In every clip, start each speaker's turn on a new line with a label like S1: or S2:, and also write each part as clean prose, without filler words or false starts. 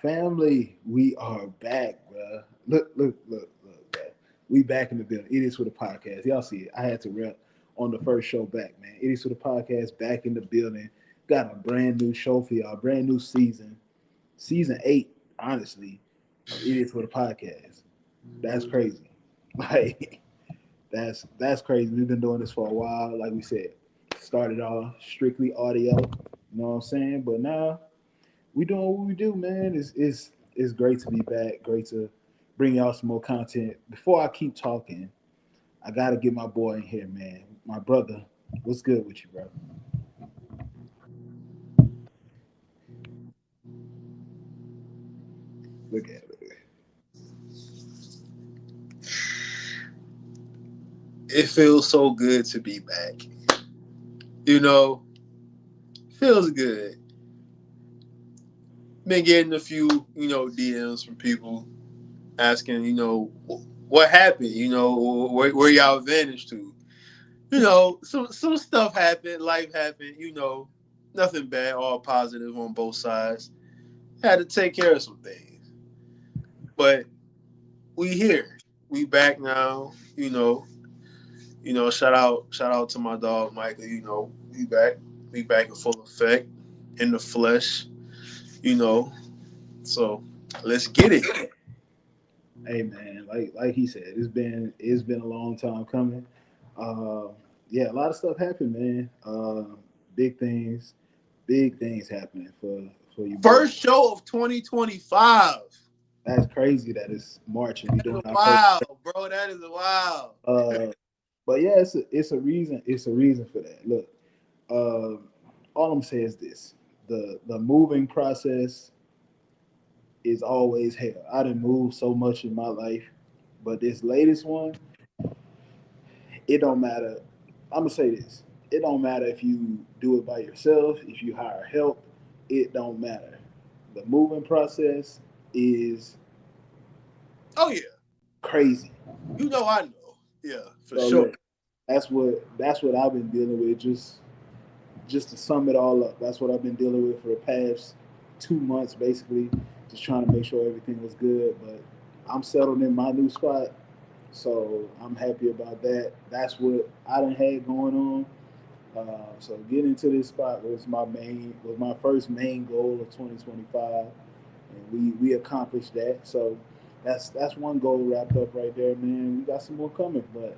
S1: Family, we are back, bro. Look, bro. We back in the building. It is for the podcast. Y'all see it. I had to rep on the first show back, man. It is for the podcast back in the building. Got a brand new show for y'all, brand new season. Season 8, honestly, of It Is for the Podcast. That's crazy. Like, that's crazy. We've been doing this for a while. Like we said, started off strictly audio. You know what I'm saying? But now we doing what we do, man. It's great to be back. Great to bring y'all some more content. Before I keep talking, I gotta get my boy in here, man. My brother, what's good with you, bro? Look at it.
S2: It feels so good to be back. You know, feels good. Been getting a few, DMs from people asking, what happened, where y'all vanished to. Some stuff happened, life happened, nothing bad, all positive on both sides. Had to take care of some things. But we here. We back now, shout out to my dog Micah, we back. We back in full effect, in the flesh, you know. So let's get it.
S1: Hey man, like he said, it's been a long time coming. Uh, yeah, a lot of stuff happened, man. Big things, big things happening for you boys.
S2: First show of 2025.
S1: That's crazy that it's March and we
S2: That
S1: doing
S2: is
S1: our first.
S2: wild, bro. That is wild.
S1: Uh, but yeah, it's a reason. It's a reason for that. Look, all I'm saying is this: the moving process is always hell. I didn't move so much in my life, but this latest one, it don't matter. I'm gonna say this: it don't matter if you do it by yourself, if you hire help. It don't matter. The moving process is
S2: Oh yeah.
S1: crazy.
S2: I know. Yeah, for
S1: So
S2: sure.
S1: look, that's what I've been dealing with. Just to sum it all up, that's what I've been dealing with for the past 2 months, basically, just trying to make sure everything was good. But I'm settled in my new spot, so I'm happy about that. That's what I done had going on. So getting into this spot was my first main goal of 2025, and we accomplished that. So that's one goal wrapped up right there, man. We got some more coming, but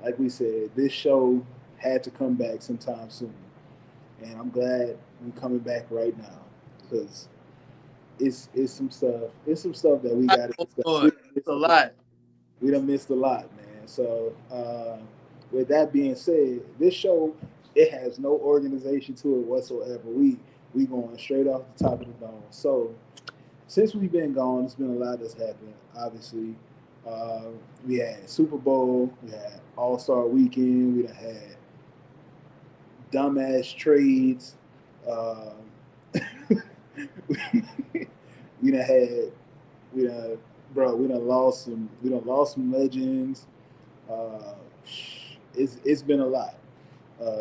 S1: like we said, this show had to come back sometime soon, and I'm glad we're coming back right now because it's some stuff that we
S2: Lot
S1: got to
S2: going
S1: discuss.
S2: on. It's a lot.
S1: We done missed a lot, man. So with that being said, this show it has no organization to it whatsoever. We going straight off the top of the dome. So since we've been gone, it's been a lot that's happened. Obviously, uh, we had Super Bowl, we had All Star Weekend, we done had dumbass trades. Uh, we done had we done we done lost some legends. Uh, it's been a lot.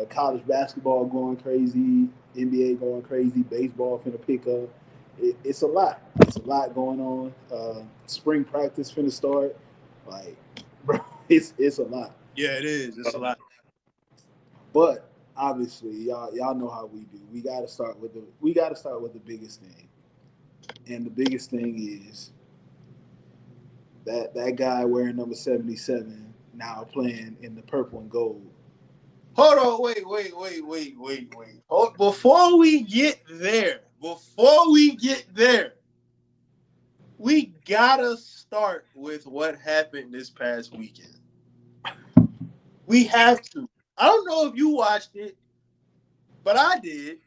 S1: College basketball going crazy, NBA going crazy, baseball finna pick up. It's a lot. It's a lot going on. Spring practice finna start. Like, bro, it's a lot.
S2: Yeah, it is. It's a lot.
S1: But obviously, y'all know how we do. We got to start with the biggest thing, and the biggest thing is that guy wearing number 77 now playing in the purple and gold.
S2: Hold on, wait. Before we get there, we gotta start with what happened this past weekend. We have to. I don't know if you watched it, but I did.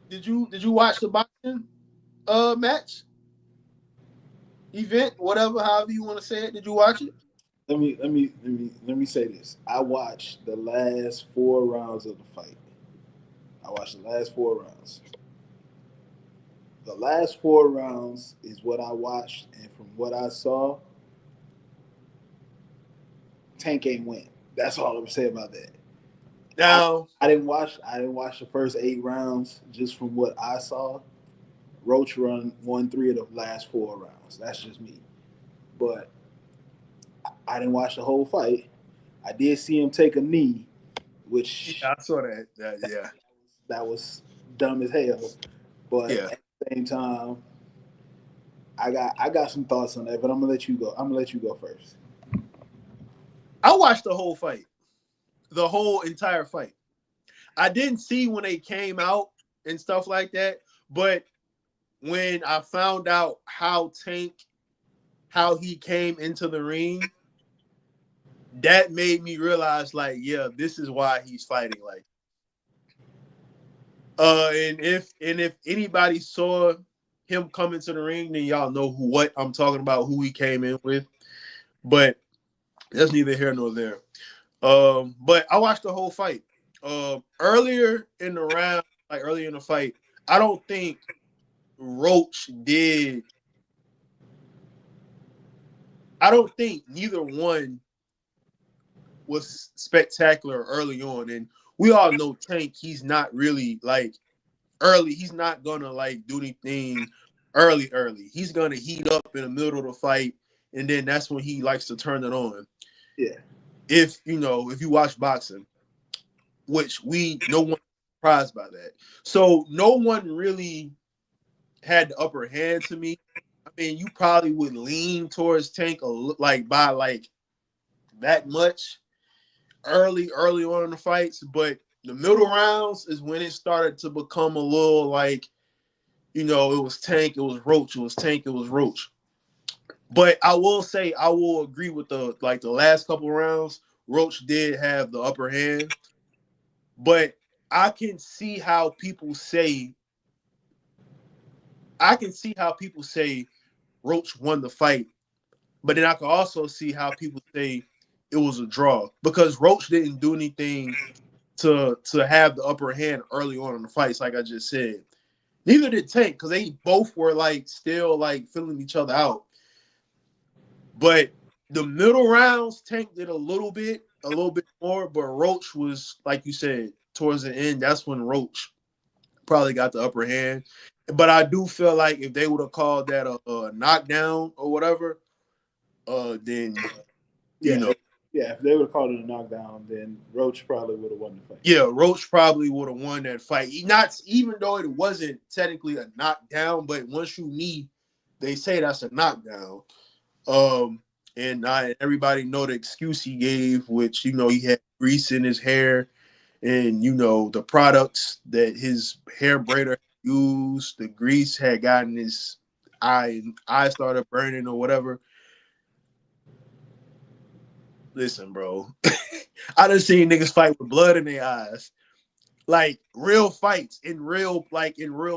S2: Did you watch the boxing match, event, whatever, however you want to say it? Did you watch it?
S1: Let me say this. I watched the last 4 rounds of the fight. I watched the last 4 rounds. The last 4 rounds is what I watched, and from what I saw, Tank ain't win. That's all I'm saying about that.
S2: Now,
S1: I didn't watch. I didn't watch the first 8 rounds. Just from what I saw, Roach won 3 of the last 4 rounds. That's just me. But I didn't watch the whole fight. I did see him take a knee, which
S2: yeah, I saw that. Yeah,
S1: that was dumb as hell. But
S2: yeah.
S1: at the same time, I got some thoughts on that. But I'm gonna let you go. I'm gonna let you go first.
S2: I watched the whole fight, the whole entire fight. I didn't see when they came out and stuff like that, but when I found out how he came into the ring, that made me realize, like, yeah, this is why he's fighting. Like, and if anybody saw him come into the ring, then y'all know what I'm talking about, who he came in with. But that's neither here nor there. But I watched the whole fight. Earlier in the round, like earlier in the fight, I don't think Roach did. I don't think neither one was spectacular early on, and we all know Tank. He's not really like early. He's not gonna like do anything early. Early. He's gonna heat up in the middle of the fight, and then that's when he likes to turn it on.
S1: Yeah.
S2: If you watch boxing, which no one surprised by that. So no one really had the upper hand to me. I mean, you probably would lean towards Tank like by like that much early on in the fights, but the middle rounds is when it started to become a little like, it was Tank, it was Roach, it was Tank, it was Roach. But I will say I will agree with the last couple of rounds, Roach did have the upper hand, but I can see how people say Roach won the fight, but then I can also see how people say it was a draw because Roach didn't do anything to have the upper hand early on in the fights, like I just said. Neither did Tank because they both were like still like filling each other out. But the middle rounds, Tank did a little bit more, but Roach was, like you said, towards the end. That's when Roach probably got the upper hand. But I do feel like if they would have called that a knockdown or whatever, then you
S1: Yeah.
S2: know,
S1: Yeah. If they would have called it a knockdown, then Roach probably would have won the fight.
S2: yeah, Roach probably would have won that fight. Not even though it wasn't technically a knockdown, but once you knee, they say that's a knockdown. Um, and everybody know the excuse he gave, which he had grease in his hair, and the products that his hair braider used, the grease had gotten his eye started burning or whatever. Listen, bro, I done seen niggas fight with blood in their eyes, like real fights in real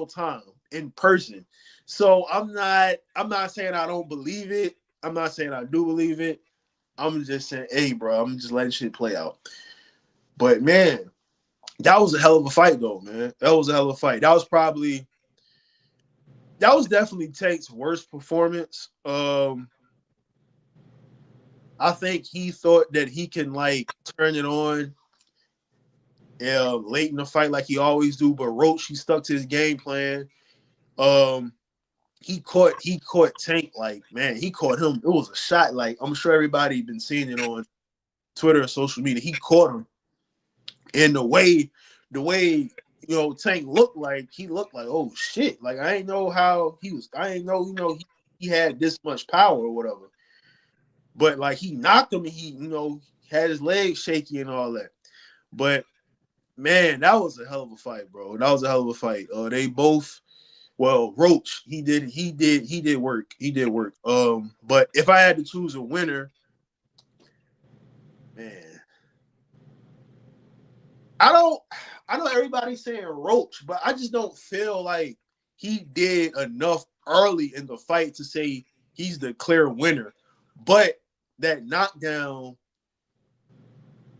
S2: time in person. So I'm not saying I don't believe it. I'm not saying I do believe it. I'm just saying, hey, bro, I'm just letting shit play out. But man, that was a hell of a fight, though, man. That was a hell of a fight. That was definitely Tank's worst performance. I think he thought that he can like turn it on late in the fight like he always do, but Roach, he stuck to his game plan. Um, he caught Tank like, man, he caught him. It was a shot. Like, I'm sure everybody been seeing it on Twitter and social media. He caught him, and the way Tank looked like, he looked like, oh shit, like I ain't know how he was. I ain't know he had this much power or whatever. But like he knocked him, and he had his legs shaky and all that. But man, that was a hell of a fight, bro. That was a hell of a fight. They both. Well, Roach, he did work. He did work. But if I had to choose a winner, man, I don't. I know everybody's saying Roach, but I just don't feel like he did enough early in the fight to say he's the clear winner. But that knockdown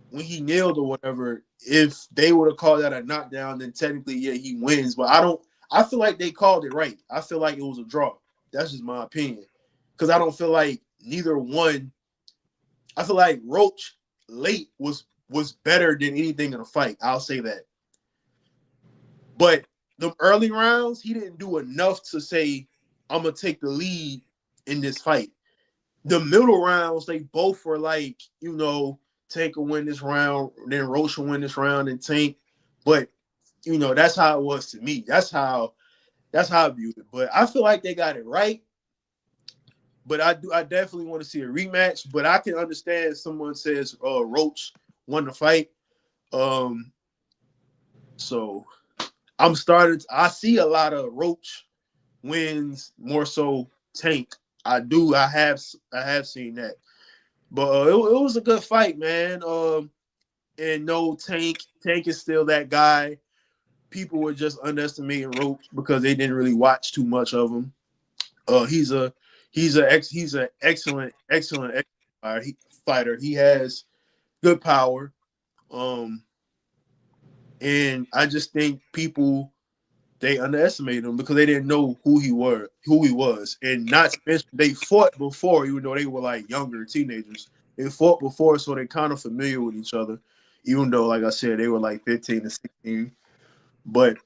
S2: when he nailed or whatever, if they would have called that a knockdown, then technically, yeah, he wins. But I don't. I feel like they called it right. I feel like it was a draw. That's just my opinion. Because I don't feel like neither one. I feel like Roach late was was better than anything in the fight. I'll say that. But the early rounds, he didn't do enough to say, I'm gonna take the lead in this fight. The middle rounds, they both were like, Tank will win this round, then Roach will win this round, and Tank. But that's how it was to me. That's how I viewed it. But I feel like they got it right. But I definitely want to see a rematch. But I can understand someone says Roach won the fight. So I see a lot of Roach wins, more so Tank. I have seen that. But it was a good fight, man. And no, Tank is still that guy. People were just underestimating Roach because they didn't really watch too much of him. He's a excellent fighter. He has good power. Um, and I just think people they underestimated him because they didn't know who he was, and not to mention they fought before, even though they were like younger teenagers. They fought before, so they're kind of familiar with each other. Even though, like I said, they were like 15 to 16, but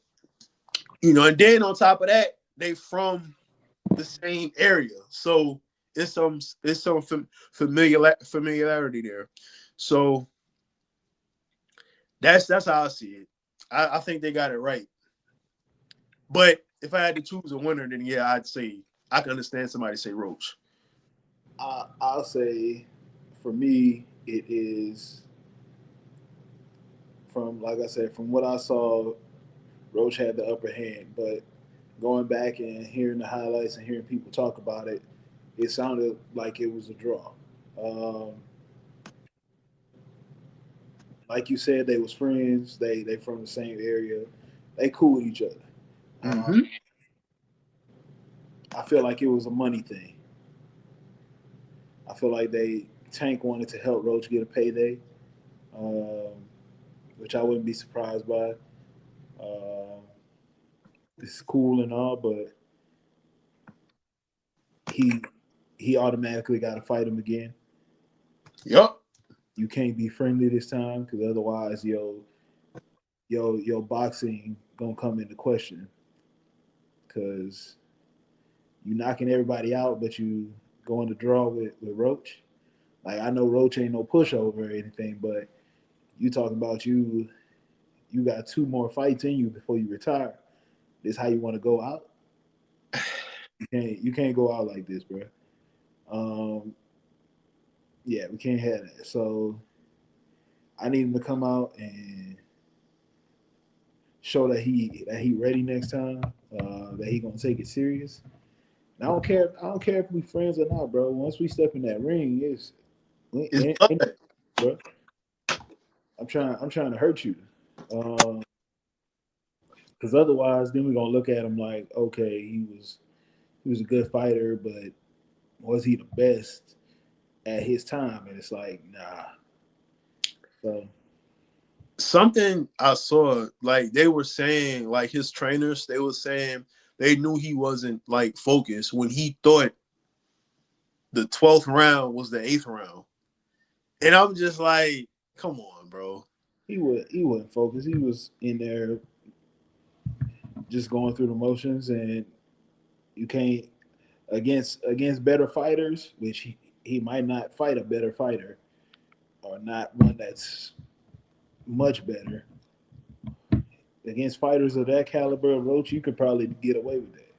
S2: and then on top of that, they from the same area, so it's some familiarity there. So that's how I see it. I think they got it right. But if I had to choose a winner, then yeah, I'd say I can understand somebody say Roach.
S1: I'll say, for me, it is from, like I said, from what I saw, Roach had the upper hand. But going back and hearing the highlights and hearing people talk about it, it sounded like it was a draw. Um, like you said, they was friends. They from the same area. They cool with each other. Um,
S2: Mm-hmm.
S1: I feel like it was a money thing. I feel like Tank wanted to help Roach get a payday, um, which I wouldn't be surprised by. Um, it's cool and all, but he he automatically got to fight him again.
S2: Yup.
S1: You can't be friendly this time because otherwise, your boxing gonna come into question. Because you knocking everybody out, but you going to draw with Roach. Like, I know Roach ain't no pushover or anything, but you talking about you got two more fights in you before you retire. This how you want to go out? You can't go out like this, bro. Um, yeah, we can't have that. So I need him to come out and show that he ready next time. That he gonna take it serious. And I don't care. I don't care if we friends or not, bro. Once we step in that ring, it's
S2: It's blood.
S1: bro. I'm trying to hurt you. Because otherwise, then we're gonna look at him like, okay, he was a good fighter, but was he the best at his time? And it's like, nah. So
S2: Something I saw, like they were saying, like his trainers, they were saying they knew he wasn't like focused when he thought the 12th round was the 8th round. And I'm just like, come on, bro.
S1: he wasn't focused. He was in there just going through the motions, and you can't against better fighters, which he might not fight a better fighter or not one that's much better. Against fighters of that caliber of Roach, you could probably get away with that.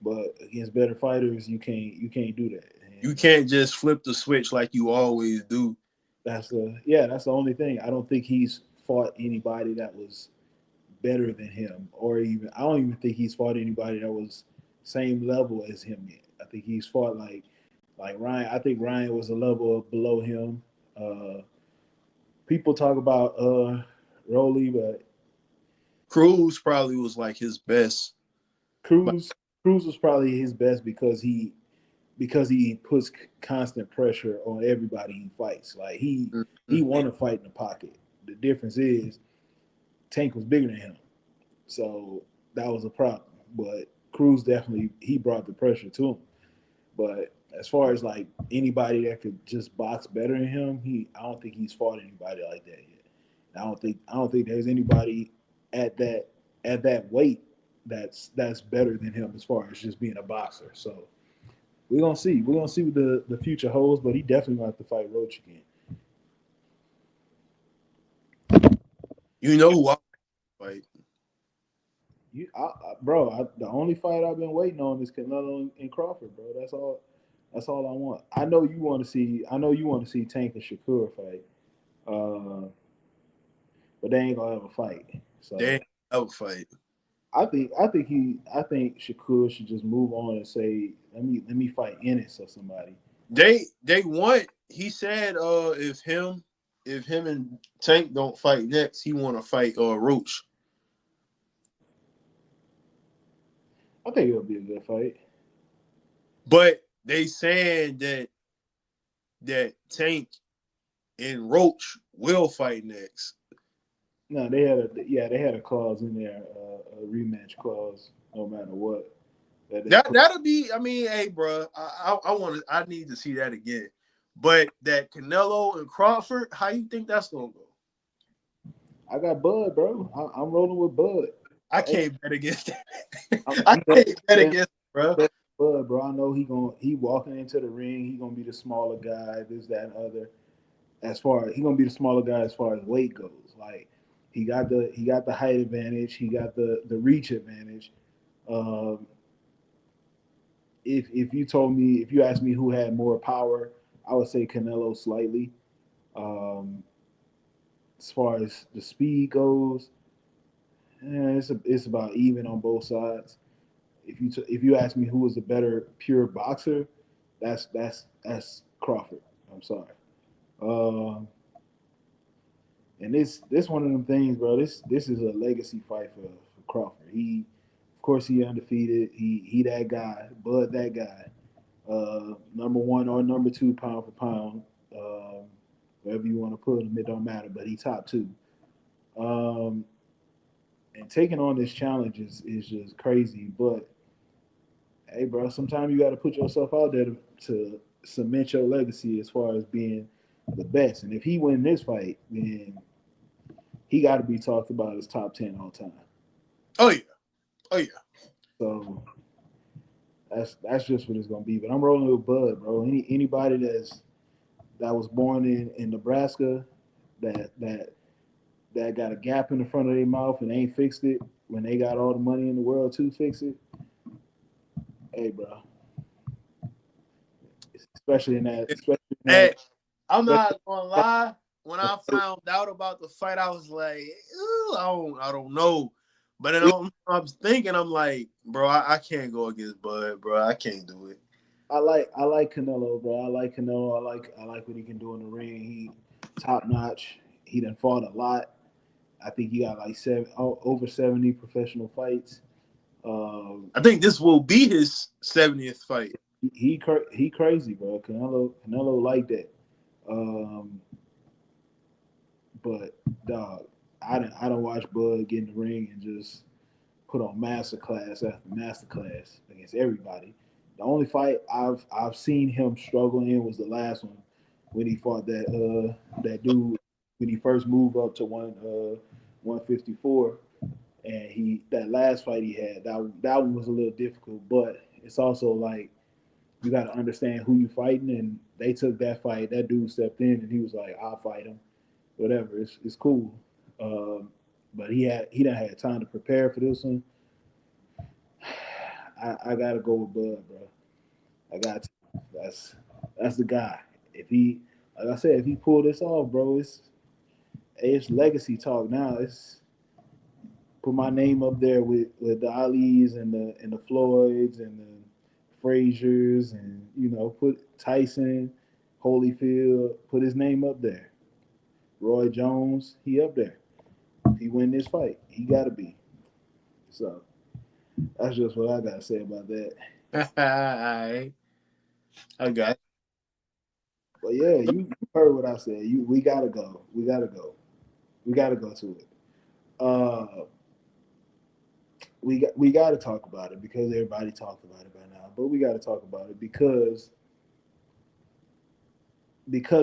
S1: But against better fighters, you can't do that.
S2: You
S1: And
S2: can't just flip the switch like you always do.
S1: that's the only thing. I don't think he's fought anybody that was better than him, or even I don't even think he's fought anybody that was same level as him yet. I think he's fought like Ryan. I think Ryan was a level below him. Uh, People talk about Rolly, but
S2: Cruz probably was like his best. Like,
S1: Cruz Cruz was probably his best because he puts constant pressure on everybody he fights. Like he
S2: mhm.
S1: want to fight in the pocket. The difference is Tank was bigger than him, so that was a problem. But Cruz definitely he brought the pressure to him. But as far as like anybody that could just box better than him, I don't think he's fought anybody like that yet. I don't think there's anybody at that weight that's better than him as far as just being a boxer. So we're gonna see. We're gonna see what the future holds, but he definitely gonna have to fight Roach again.
S2: You know who I fight?
S1: The only fight I've been waiting on is Canelo and Crawford, bro. That's all. That's all I want. I know you want to see. I know you want to see Tank and Shakur fight, uh, but they ain't gonna ever fight.
S2: They
S1: So
S2: ain't ever fight.
S1: I think Shakur should just move on and say, let me fight Ennis or somebody.
S2: They want. He said, if him and Tank don't fight next, he want to fight Roach.
S1: I think it'll be a good fight.
S2: But they saying that Tank and Roach will fight next.
S1: No, they had a clause in there, a rematch clause, no matter what. That they put.
S2: That'll be. I mean, hey, bro, I want to. I need to see that again. But that Canelo and Crawford, how you think that's gonna go?
S1: I got Bud, bro. I'm rolling with Bud.
S2: I
S1: Hey,
S2: can't bet against that. I
S1: you know,
S2: can't bet against it, bro.
S1: Bud, bro. I know he walking into the ring. He gonna be the smaller guy. This, that, and other. As far he gonna be the smaller guy as far as weight goes. Like he got the height advantage. He got the reach advantage. Um, if you asked me who had more power, I would say Canelo slightly. Um, as far as the speed goes, it's about even on both sides. If you ask me who was the better pure boxer, that's Crawford. I'm sorry. Um, and this one of them things, bro. This is a legacy fight for Crawford. Of course, he undefeated. He that guy, Bud that guy. Number one or number two pound for pound, wherever you want to put him, it don't matter. But he top two. Um, and taking on this challenge is just crazy. But hey, bro, sometimes you got to put yourself out there to cement your legacy as far as being the best. And if he win this fight, then he got to be talked about as top 10 all time.
S2: Oh yeah, oh yeah.
S1: So that's just what it's gonna be. But I'm rolling with Bud, bro. Anybody that was born in Nebraska that that got a gap in the front of their mouth and ain't fixed it when they got all the money in the world to fix it. Hey, bro.
S2: Hey,
S1: That
S2: I'm
S1: especially
S2: not gonna lie. When I found out about the fight, I was like, "Ooh, I don't know." But then I was thinking, I'm like, bro, I can't go against Bud, bro. I can't do it.
S1: I like Canelo, bro. I like Canelo. I like what he can do in the ring. He top notch. He done fought a lot. I think he got like over 70 professional fights. Um,
S2: I think this will be his 70th fight.
S1: he crazy, bro. Canelo like that. Um, but dog, I don't watch Bud get in the ring and just put on masterclass after masterclass against everybody. The only fight I've seen him struggle in was the last one when he fought that dude when he first moved up to 154, and he that last fight he had that one was a little difficult, but it's also like you got to understand who you fighting, and they took that fight. That dude stepped in and he was like, "I'll fight him, whatever. It's cool." Um, but he done had time to prepare for this one. I gotta go with Bud, bro. I got to. That's the guy. If he, like I said, if he pull this off, bro, it's legacy talk now. It's put my name up there with the Ali's and the Floyds and the Fraziers and put Tyson, Holyfield, put his name up there. Roy Jones, he up there. If he win this fight, he gotta be. So that's just what I gotta say about that.
S2: I got.
S1: But yeah, you heard what I said. We gotta go. We gotta go. We gotta go to it. Uh, we got to talk about it because everybody talked about it by now. But we got to talk about it because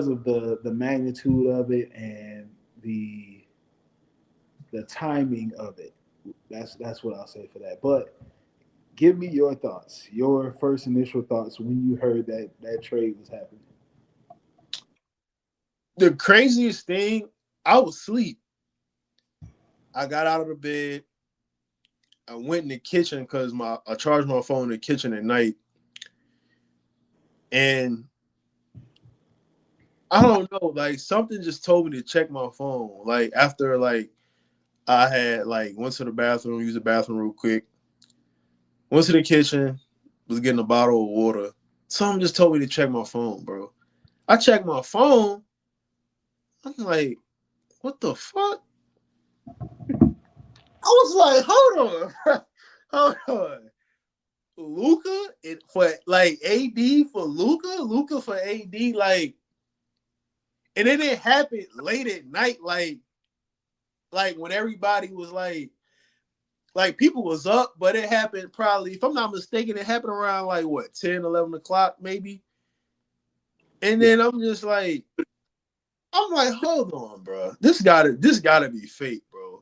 S1: of the magnitude of it and the the timing of it. That's what I'll say for that. But give me your thoughts, your first initial thoughts when you heard that trade was happening.
S2: The craziest thing, I was asleep. I got out of the bed. I went in the kitchen because I charged my phone in the kitchen at night, and I don't know, like something just told me to check my phone. Like after I had went to the bathroom, used the bathroom real quick, went to the kitchen, was getting a bottle of water. Something just told me to check my phone, bro. I checked my phone. I'm like, what the fuck? I was like, hold on, hold on. Luka for AD for Luka for AD, and it didn't happen late at night, when everybody was like people was up, but it happened probably, if I'm not mistaken, it happened around 10, 11 o'clock maybe. And then I'm like, hold on, bro. This gotta be fake, bro.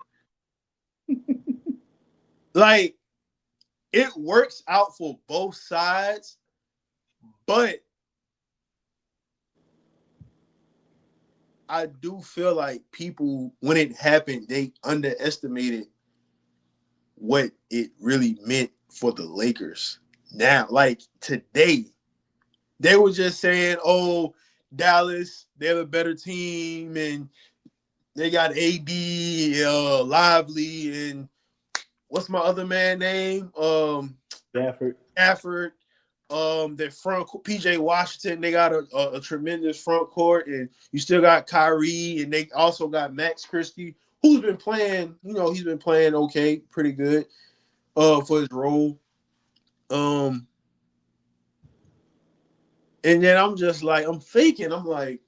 S2: Like, it works out for both sides, but I do feel like people, when it happened, they underestimated what it really meant for the Lakers. Now, today, they were just saying, "Oh, Dallas, they're the better team, and they got AD, Lively, and what's my other man name? Stafford. Their front PJ Washington, they got a tremendous front court, and you still got Kyrie, and they also got Max Christie, who's been playing. He's been playing okay, pretty good, for his role. And then I'm just I'm thinking, I'm like,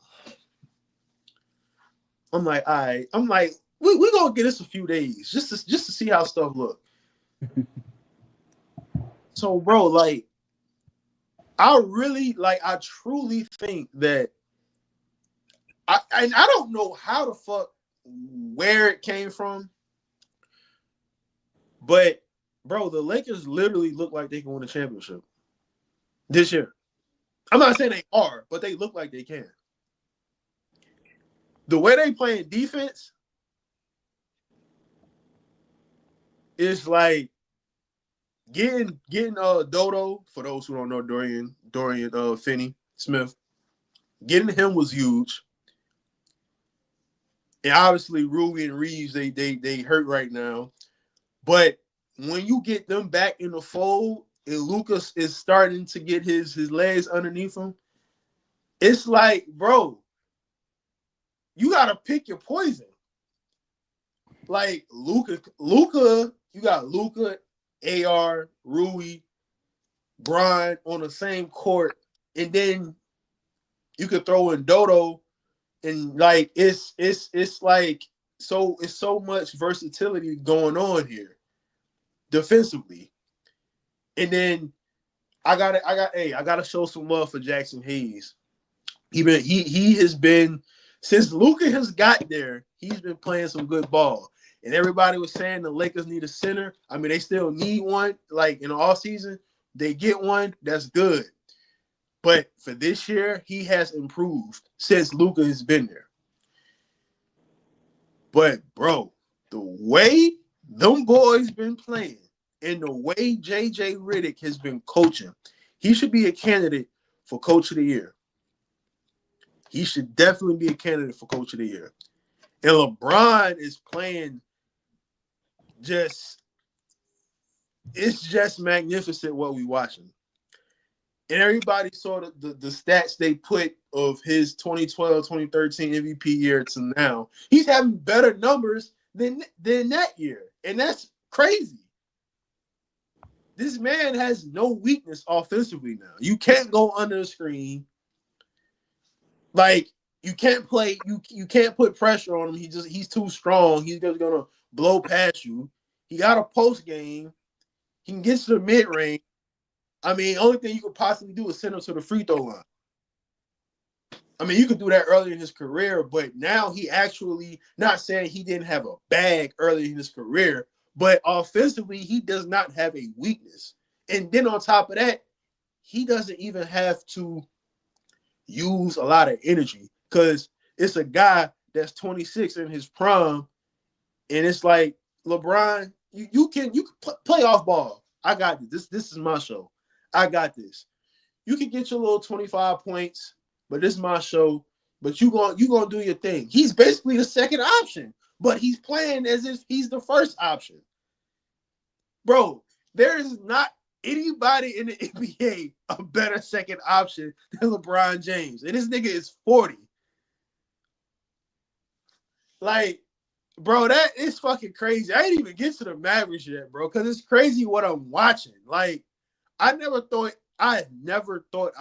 S2: all right, I'm like, we gonna get this a few days just to see how stuff look. So, bro, I truly think that I don't know how the fuck where it came from, but bro, the Lakers literally look like they can win a championship this year. I'm not saying they are, but they look like they can. The way they playing defense is getting Dodo, for those who don't know, Dorian Finney Smith, getting him was huge. And obviously Rui and Reeves, they hurt right now. But when you get them back in the fold and Lucas is starting to get his legs underneath him, it's like, bro, you gotta pick your poison. Like Luka, you got Luka, AR, Rui, Brian on the same court, and then you could throw in Dodo, and it's so much versatility going on here defensively. And then I gotta show some love for Jackson Hayes. He has been, since Luka has got there, he's been playing some good ball. And everybody was saying the Lakers need a center. I mean, they still need one. In the off season, they get one. That's good. But for this year, he has improved since Luka has been there. But bro, the way them boys been playing and the way JJ Redick has been coaching, he should be a candidate for Coach of the Year. He should definitely be a candidate for Coach of the Year. And LeBron is playing it's just magnificent what we watching. And everybody saw the stats they put of his 2012, 2013 MVP year to now. He's having better numbers than that year. And that's crazy. This man has no weakness offensively now. You can't go under the screen. You can't play. You can't put pressure on him. He's too strong. He's just gonna blow past you. He got a post game. He can get to the mid range. I mean, only thing you could possibly do is send him to the free throw line. I mean, you could do that early in his career, but now he actually, not saying he didn't have a bag early in his career, but offensively, he does not have a weakness. And then on top of that, he doesn't even have to use a lot of energy because it's a guy that's 26 in his prime, and it's like LeBron, you can play off ball. I got this. This is my show. I got this. You can get your little 25 points, but this is my show. But you gonna do your thing. He's basically the second option, but he's playing as if he's the first option. Bro, there is not anybody in the NBA a better second option than LeBron James. And this nigga is 40. Like, bro, that is fucking crazy. I didn't even get to the Mavericks yet, bro, because it's crazy what I'm watching. Like, I never thought I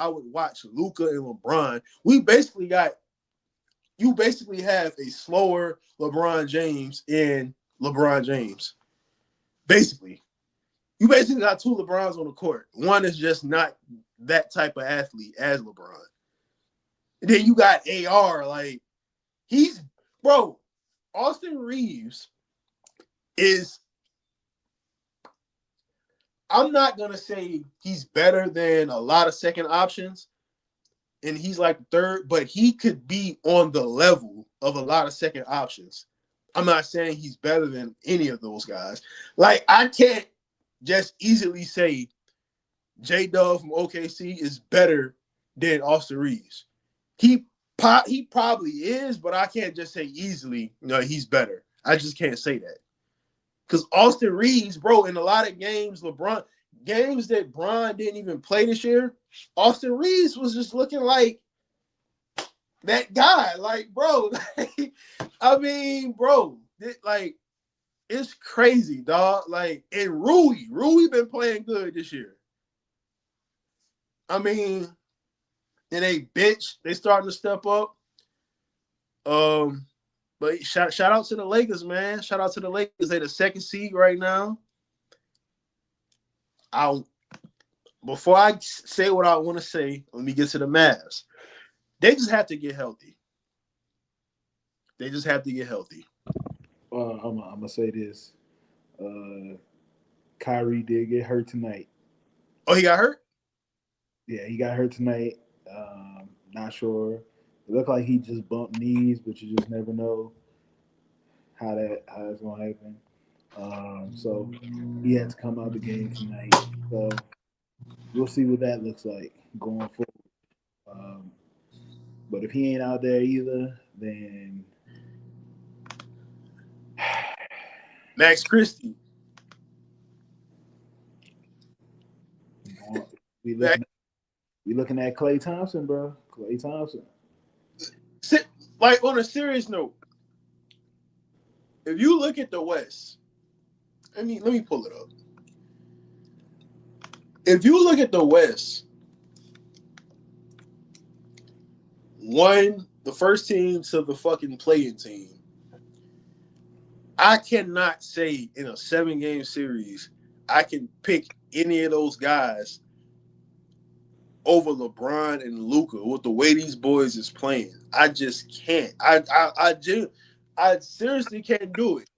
S2: would watch Luka and LeBron. You basically have a slower LeBron James and LeBron James. Basically. You basically got two LeBrons on the court. One is just not that type of athlete as LeBron. And then you got AR. Like, Austin Reeves is, I'm not going to say he's better than a lot of second options, and he's like the third, but he could be on the level of a lot of second options. I'm not saying he's better than any of those guys. Like, I can't just easily say J-Dub from OKC is better than Austin Reeves. He probably is, but I can't just say easily, he's better. I just can't say that. Because Austin Reeves, bro, in a lot of games that Bron didn't even play this year, Austin Reeves was just looking like that guy. Like, bro, I mean, bro, it's crazy, dog. Like, and Rui been playing good this year. I mean, and they starting to step up. But shout out to the Lakers, man. Shout out to the Lakers. They the second seed right now. Before I say what I want to say, let me get to the Mavs. They just have to get healthy.
S1: I'm gonna say this. Kyrie did get hurt tonight.
S2: Oh, he got hurt?
S1: Yeah, he got hurt tonight. Not sure. It looked like he just bumped knees, but you just never know how that's gonna happen. So he had to come out the game tonight. So we'll see what that looks like going forward. But if he ain't out there either, then
S2: Max Christie.
S1: We looking at Klay Thompson, bro. Klay Thompson.
S2: Like, on a serious note, if you look at the West, let me pull it up. If you look at the West, the first team to the fucking play-in team, I cannot say in a 7-game series I can pick any of those guys over LeBron and Luka with the way these boys is playing. I just can't. I seriously can't do it.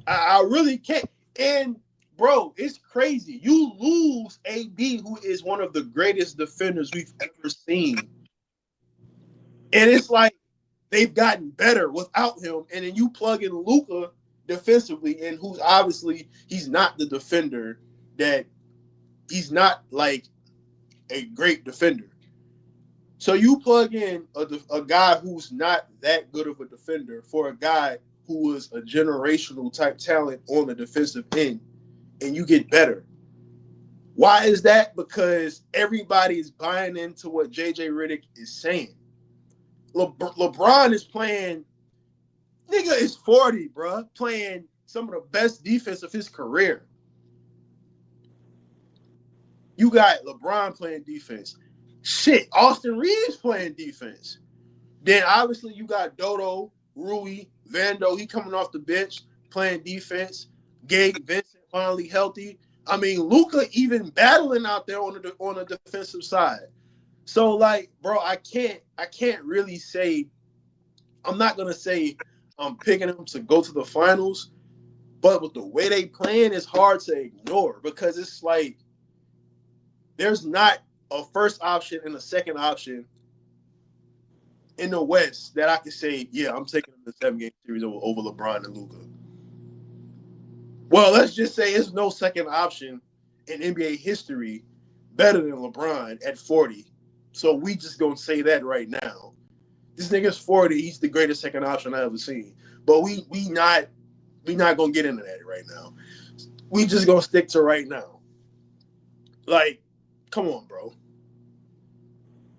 S2: I really can't. And bro, it's crazy. You lose AD, who is one of the greatest defenders we've ever seen, and it's like they've gotten better without him. And then you plug in Luka defensively, and who's obviously he's not the defender that he's not like a great defender. So you plug in a guy who's not that good of a defender for a guy who was a generational type talent on the defensive end, and you get better. Why is that? Because everybody is buying into what JJ Redick is saying. LeBron is playing, nigga is 40, bro, playing some of the best defense of his career. You got LeBron playing defense. Shit, Austin Reeves playing defense. Then obviously you got Dodo, Rui, Vando. He coming off the bench playing defense. Gabe Vincent finally healthy. I mean, Luka even battling out there on the defensive side. So like, bro, I can't really say. I'm not gonna say I'm picking them to go to the finals, but with the way they playing, it's hard to ignore because it's like there's not a first option and a second option in the West that I can say, yeah, I'm taking them to the 7-game series over LeBron and Luka. Well, let's just say it's no second option in NBA history better than LeBron at 40. So we just gonna say that right now. This nigga's 40. He's the greatest second option I ever seen. But we not gonna get into that right now. We just gonna stick to right now. Like, come on, bro.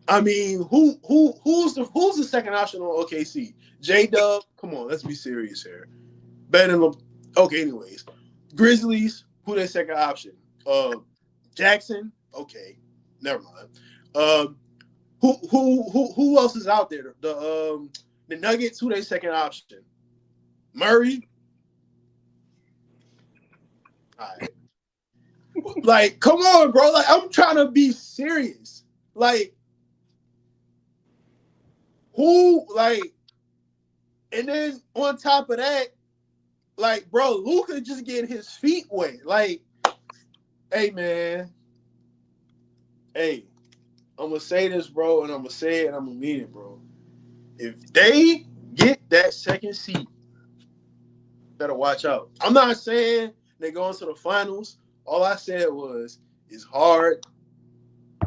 S2: I mean, who's the second option on OKC? J Dub. Come on, let's be serious here. Better than okay. Anyways, Grizzlies. Who their second option? Jackson. Okay, never mind. Who else is out there? The Nuggets. Who their second option? Murray. All right. Like, come on, bro. Like, I'm trying to be serious. Like, who? Like, and then on top of that, like, bro, Luka just getting his feet wet. Like, hey, man. Hey, I'm gonna say this, bro, and I'm gonna say it, and I'm gonna mean it, bro. If they get that second seed, better watch out. I'm not saying they go into the finals. All I said was it's hard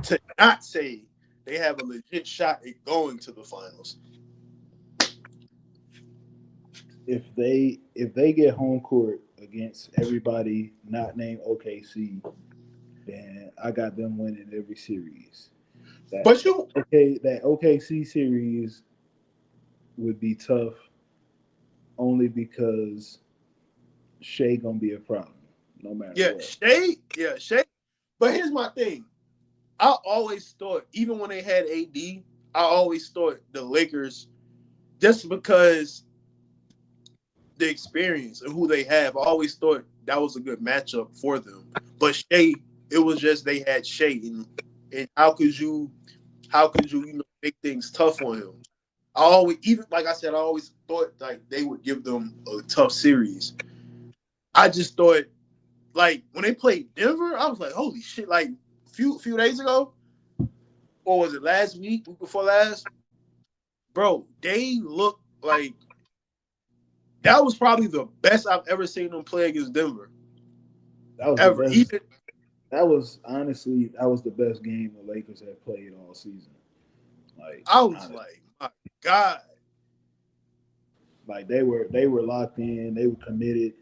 S2: to not say they have a legit shot at going to the finals.
S1: If they get home court against everybody not named OKC, then I got them winning every series. That
S2: But you,
S1: that OKC series would be tough only because Shea gonna be a problem no matter what.
S2: Shea. But here's my thing. I always thought, even when they had AD, I always thought the Lakers, just because the experience and who they have, I always thought that was a good matchup for them. But Shea, it was just they had Shea, and how could you make things tough on him? I always, even like I said, I always thought like they would give them a tough series. I just thought like when they played Denver, I was like, holy shit! Like few days ago, or was it last week before last? Bro, they look like that was probably the best I've ever seen them play against Denver
S1: That was the
S2: ever.
S1: best.
S2: Even
S1: That was the best game the Lakers had played all season. Like
S2: I was
S1: honest,
S2: like, my God,
S1: like they were locked in. They were committed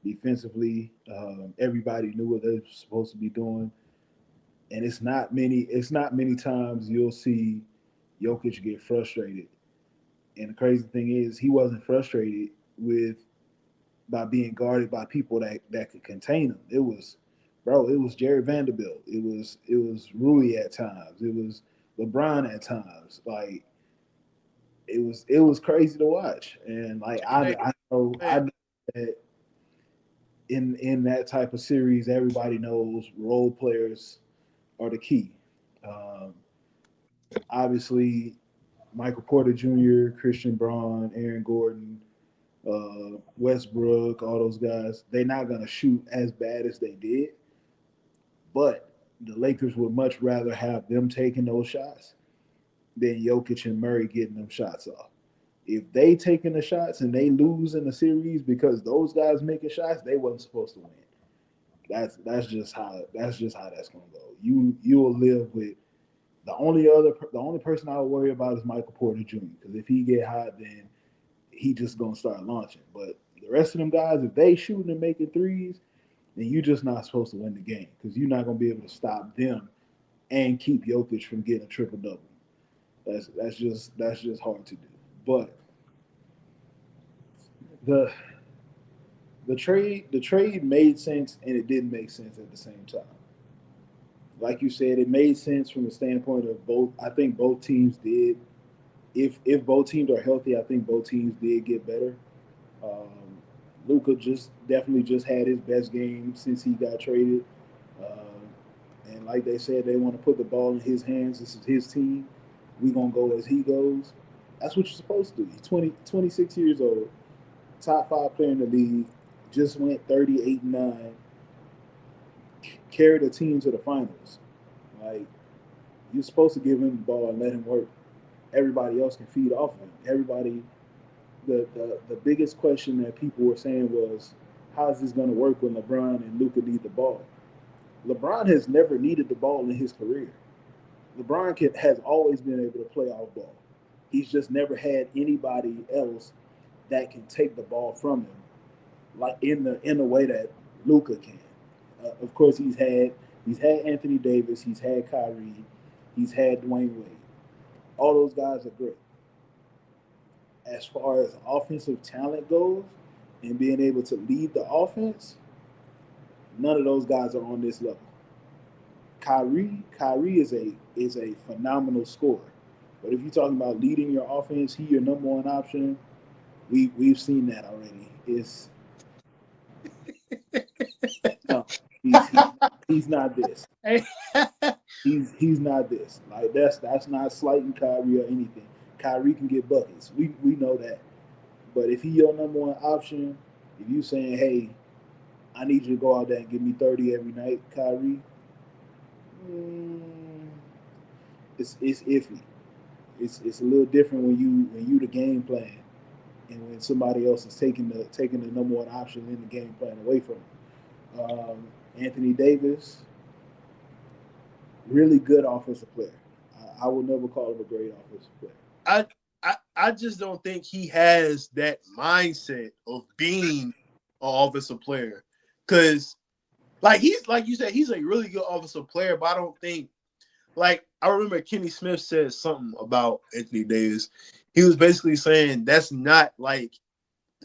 S1: defensively. Everybody knew what they were supposed to be doing, and it's not many times you'll see Jokic get frustrated. And the crazy thing is, he wasn't frustrated with by being guarded by people that could contain him. It was, bro. It was Jerry Vanderbilt. It was Rui at times. It was LeBron at times. Like it was crazy to watch. And like
S2: hey,
S1: I know that in that type of series, everybody knows role players are the key. Um, Obviously, Michael Porter Jr., Christian Braun, Aaron Gordon, Westbrook, all those guys, they're not going to shoot as bad as they did. But the Lakers would much rather have them taking those shots than Jokic and Murray getting them shots off. If they taking the shots and they lose in the series because those guys making shots, they wasn't supposed to win. That's just how that's gonna go. You'll live with the only person I would worry about is Michael Porter Jr. Because if he get hot, then he just gonna start launching. But the rest of them guys, if they shooting and making threes, then you're just not supposed to win the game because you're not gonna be able to stop them and keep Jokic from getting a triple double. That's just hard to do. But the the trade made sense and it didn't make sense at the same time. Like you said, it made sense from the standpoint of both. I think both teams did. If both teams are healthy, I think both teams did get better. Um, Luca just definitely just had his best game since he got traded. Uh, And like they said, they want to put the ball in his hands. This is his team. We gonna go as he goes. That's what you're supposed to do. He's 26 years old, top five player in the league. Just went 38-9. Carried a team to the finals. Like you're supposed to give him the ball and let him work. Everybody else can feed off of him. Everybody. The biggest question that people were saying was, how is this going to work when LeBron and Luka need the ball? LeBron has never needed the ball in his career. Has always been able to play off ball. He's just never had anybody else that can take the ball from him, like in the way that Luka can. Of course, he's had Anthony Davis, he's had Kyrie, he's had Dwayne Wade. All those guys are great. As far as offensive talent goes and being able to lead the offense, none of those guys are on this level. Kyrie is a phenomenal scorer. But if you're talking about leading your offense, he your number one option. We've seen that already. It's no, he's not this. He's not this. Like that's not slighting Kyrie or anything. Kyrie can get buckets. We know that. But if he your number one option, if you saying, hey, I need you to go out there and give me 30 every night, Kyrie, mm, it's iffy. It's a little different when you the game plan and when somebody else is taking the number one option in the game plan away from him. Anthony Davis, really good offensive player. I would never call him a great offensive player.
S2: I just don't think he has that mindset of being an offensive player. Because, like you said, he's a really good offensive player, but I don't think, like, I remember Kenny Smith said something about Anthony Davis. He was basically saying that's not, like,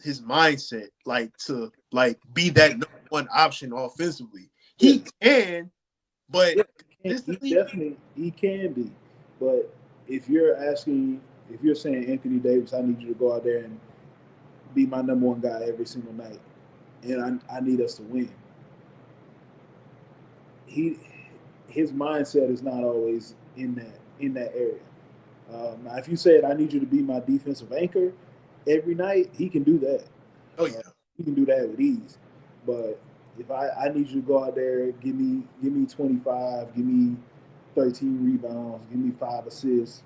S2: his mindset, like, to, like, be that number one option offensively. He can, but
S1: he can be. But if you're saying Anthony Davis, I need you to go out there and be my number one guy every single night, and I need us to win. His mindset is not always in that area. Now, if you said I need you to be my defensive anchor every night, he can do that.
S2: Oh yeah,
S1: he can do that with ease. But if I need you to go out there, give me 25, give me 13 rebounds, give me 5 assists,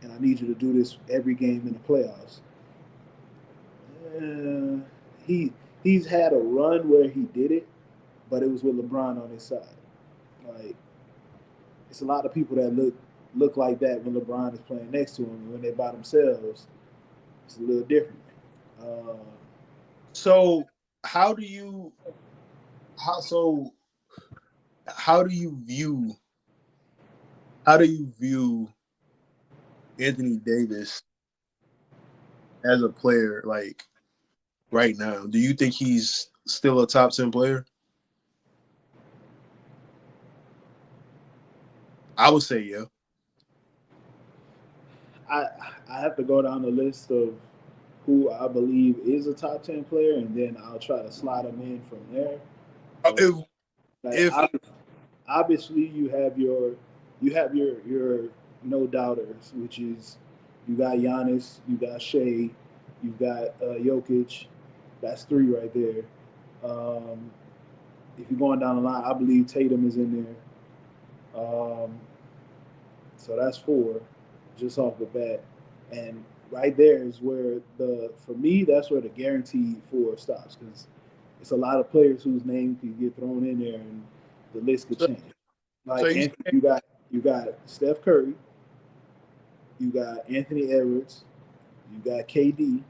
S1: and I need you to do this every game in the playoffs. He's had a run where he did it, but it was with LeBron on his side. Like it's a lot of people that look like that when LeBron is playing next to him, and when they're by themselves, it's a little different.
S2: So how do you view Anthony Davis as a player, like right now? Do you think he's still a top 10 player? I would say yeah.
S1: I have to go down the list of who I believe is a top 10 player, and then I'll try to slide them in from there. Like, obviously you have your no doubters, which is you got Giannis, you got Shea, you got Jokic. That's three right there. Um, if you're going down the line, I believe Tatum is in there. So that's four, just off the bat. And right there is where for me that's where the guaranteed four stops because it's a lot of players whose name can get thrown in there and the list could change. Like
S2: so
S1: you got Steph Curry, you got Anthony Edwards, you got KD.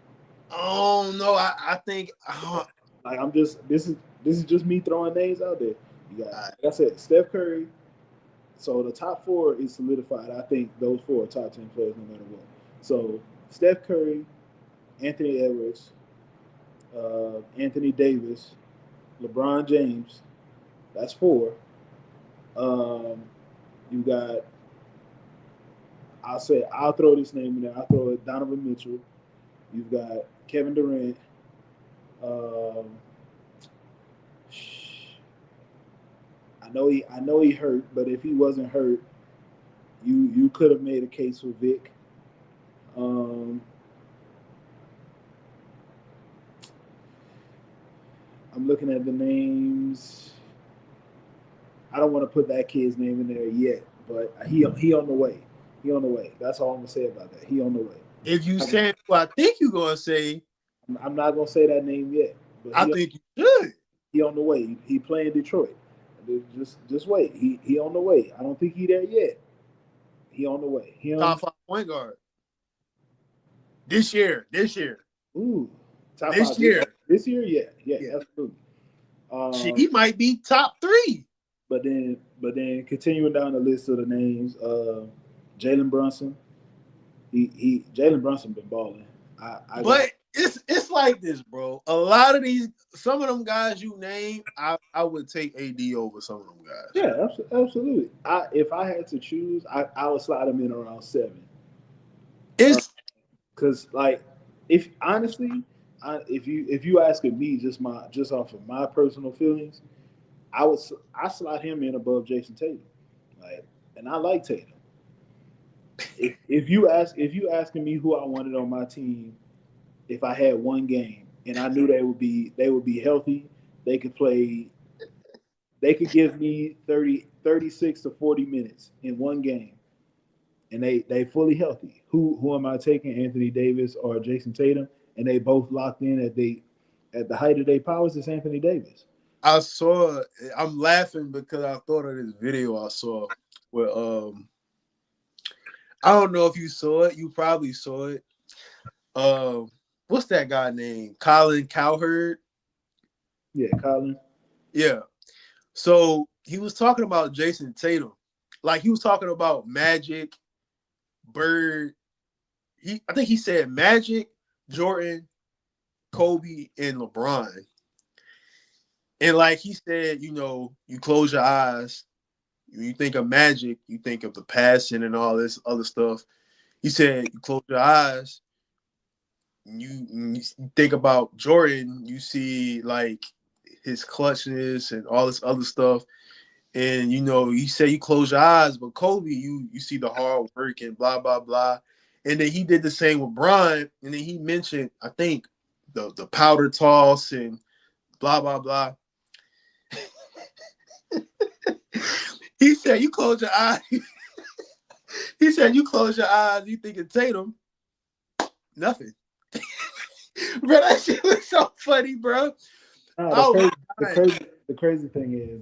S2: Oh no, I think
S1: Like I'm just this is just me throwing names out there. You got like I said, Steph Curry. So the top four is solidified. I think those four are top 10 players no matter what. So Steph Curry, Anthony Edwards, Anthony Davis, LeBron James. That's four. Um, you got. I'll throw this name in there. I'll throw it Donovan Mitchell. You've got Kevin Durant. Um, I know he hurt, but if he wasn't hurt, you could have made a case for Vic. Um, I'm looking at the names. I don't want to put that kid's name in there yet, but he on the way. He on the way. That's all I'm gonna say about that. He on the way.
S2: If you say what I think you're gonna say,
S1: I'm not gonna say that name yet, but
S2: I think you should.
S1: he on the way. He playing Detroit. Just wait. He on the way. I don't think he there yet. He on the way.
S2: Top 5 point guard this year.
S1: Ooh, top
S2: this
S1: 5
S2: year.
S1: This year, yeah, absolutely.
S2: He might be top 3.
S1: But then continuing down the list of the names, Jalen Brunson. He Jalen Brunson been balling.
S2: But it's like this, bro. A lot of these, some of them guys you name, I would take AD over some of them guys.
S1: Yeah, absolutely. If I had to choose, I would slide him in around 7.
S2: It's
S1: because like if honestly, if you asking me just off of my personal feelings, I slot him in above Jason Tatum, like, and I like Tatum. If you asking me who I wanted on my team, if I had one game and I knew they would be healthy, they could play, they could give me 36 to 40 minutes in one game, and they fully healthy. Who am I taking, Anthony Davis or Jason Tatum? And they both locked in at the height of their powers. It's Anthony Davis.
S2: I'm laughing because I thought of this video I saw where I don't know if you saw it. You probably saw it. What's that guy named? Colin Cowherd?
S1: Yeah, Colin.
S2: Yeah. So he was talking about Jason Tatum. Like he was talking about Magic, Bird. I think he said Magic, Jordan, Kobe, and LeBron. And like he said, you close your eyes. When you think of Magic, you think of the passion and all this other stuff. He said, you close your eyes, you think about Jordan, you see like his clutchness and all this other stuff. And you say you close your eyes, but Kobe, you see the hard work and blah blah blah. And then he did the same with Bron, and then he mentioned, I think, the powder toss and blah blah blah. He said you close your eyes. He said you close your eyes, you think of Tatum, nothing. Bro, that shit was so funny, bro.
S1: The crazy thing is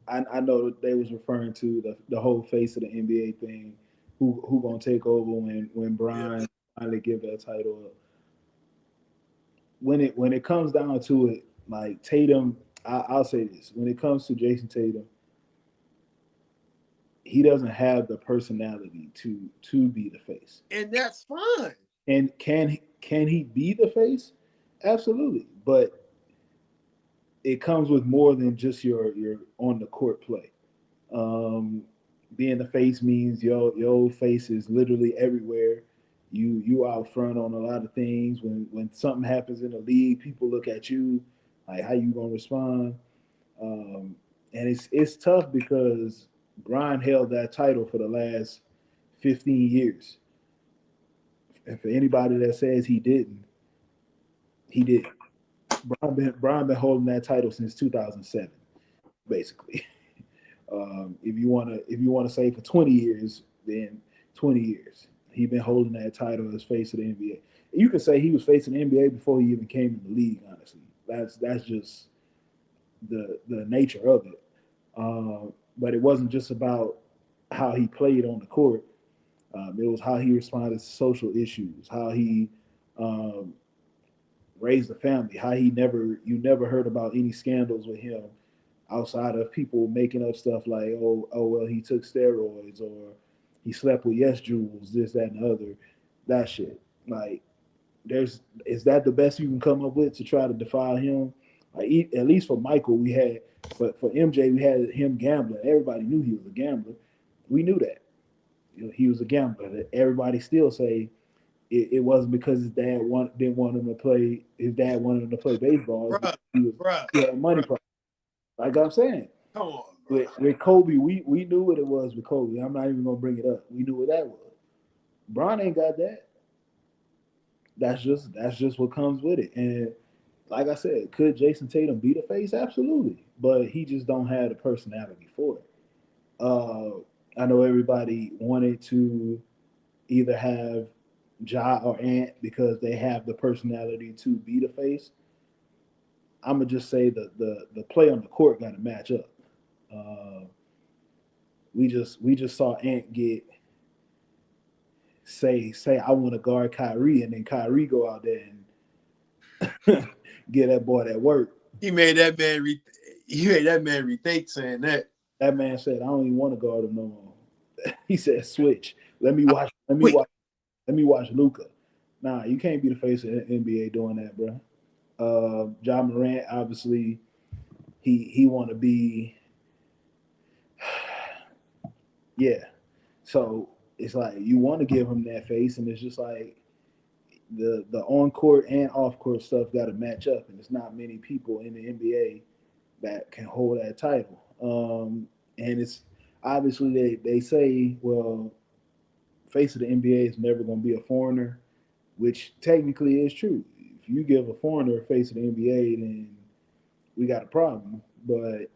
S1: I know they was referring to the whole face of the NBA thing. Who gonna take over when Brian finally give that title up? When it comes down to it, like Tatum, I'll say this: when it comes to Jason Tatum, he doesn't have the personality to be the face,
S2: and that's fine.
S1: And can he be the face? Absolutely, but it comes with more than just your on the court play. Being the face means your face is literally everywhere. You out front on a lot of things. When something happens in the league, people look at you like, how you gonna respond? And it's tough because Brian held that title for the last 15 years. And for anybody that says he didn't, he did. Brian been holding that title since 2007, basically. If you wanna say for 20 years, then 20 years he been holding that title as face of the NBA. You could say he was facing the NBA before he even came in the league. Honestly, that's just the nature of it. But it wasn't just about how he played on the court. It was how he responded to social issues, how he raised a family, how you never heard about any scandals with him outside of people making up stuff like, oh well, he took steroids or he slept with yes Jules, this, that, and the other. That shit. Like, is that the best you can come up with to try to defy him? Like, at least for Michael, we had, but for MJ, we had him gambling. Everybody knew he was a gambler. We knew that. He was a gambler. Everybody still say it wasn't because his dad didn't want him to play. His dad wanted him to play baseball. He had a money problem. Like I'm saying.
S2: Come on,
S1: with Kobe, we knew what it was with Kobe. I'm not even gonna bring it up. We knew what that was. Bron ain't got that. That's just what comes with it. And like I said, could Jason Tatum beat a face? Absolutely, but he just don't have the personality for it. I know everybody wanted to either have Ja or Ant because they have the personality to beat a face. I'm gonna just say the play on the court got to match up. Uh, we just saw Ant get say I want to guard Kyrie, and then Kyrie go out there and get that boy that work.
S2: He made that man. He made that man rethink saying that.
S1: That man said, "I don't even want to guard him no more." He said, "Switch. Let me
S2: I
S1: watch. Let me
S2: quit.
S1: watch. Let me watch Luca." Nah, you can't be the face of the NBA doing that, bro. John Morant, obviously, he want to be, yeah. So it's like you want to give him that face, and it's just like the on court and off court stuff got to match up, and it's not many people in the NBA that can hold that title. And it's obviously they say, well, face of the NBA is never going to be a foreigner, which technically is true. If you give a foreigner face of the NBA, then we got a problem. But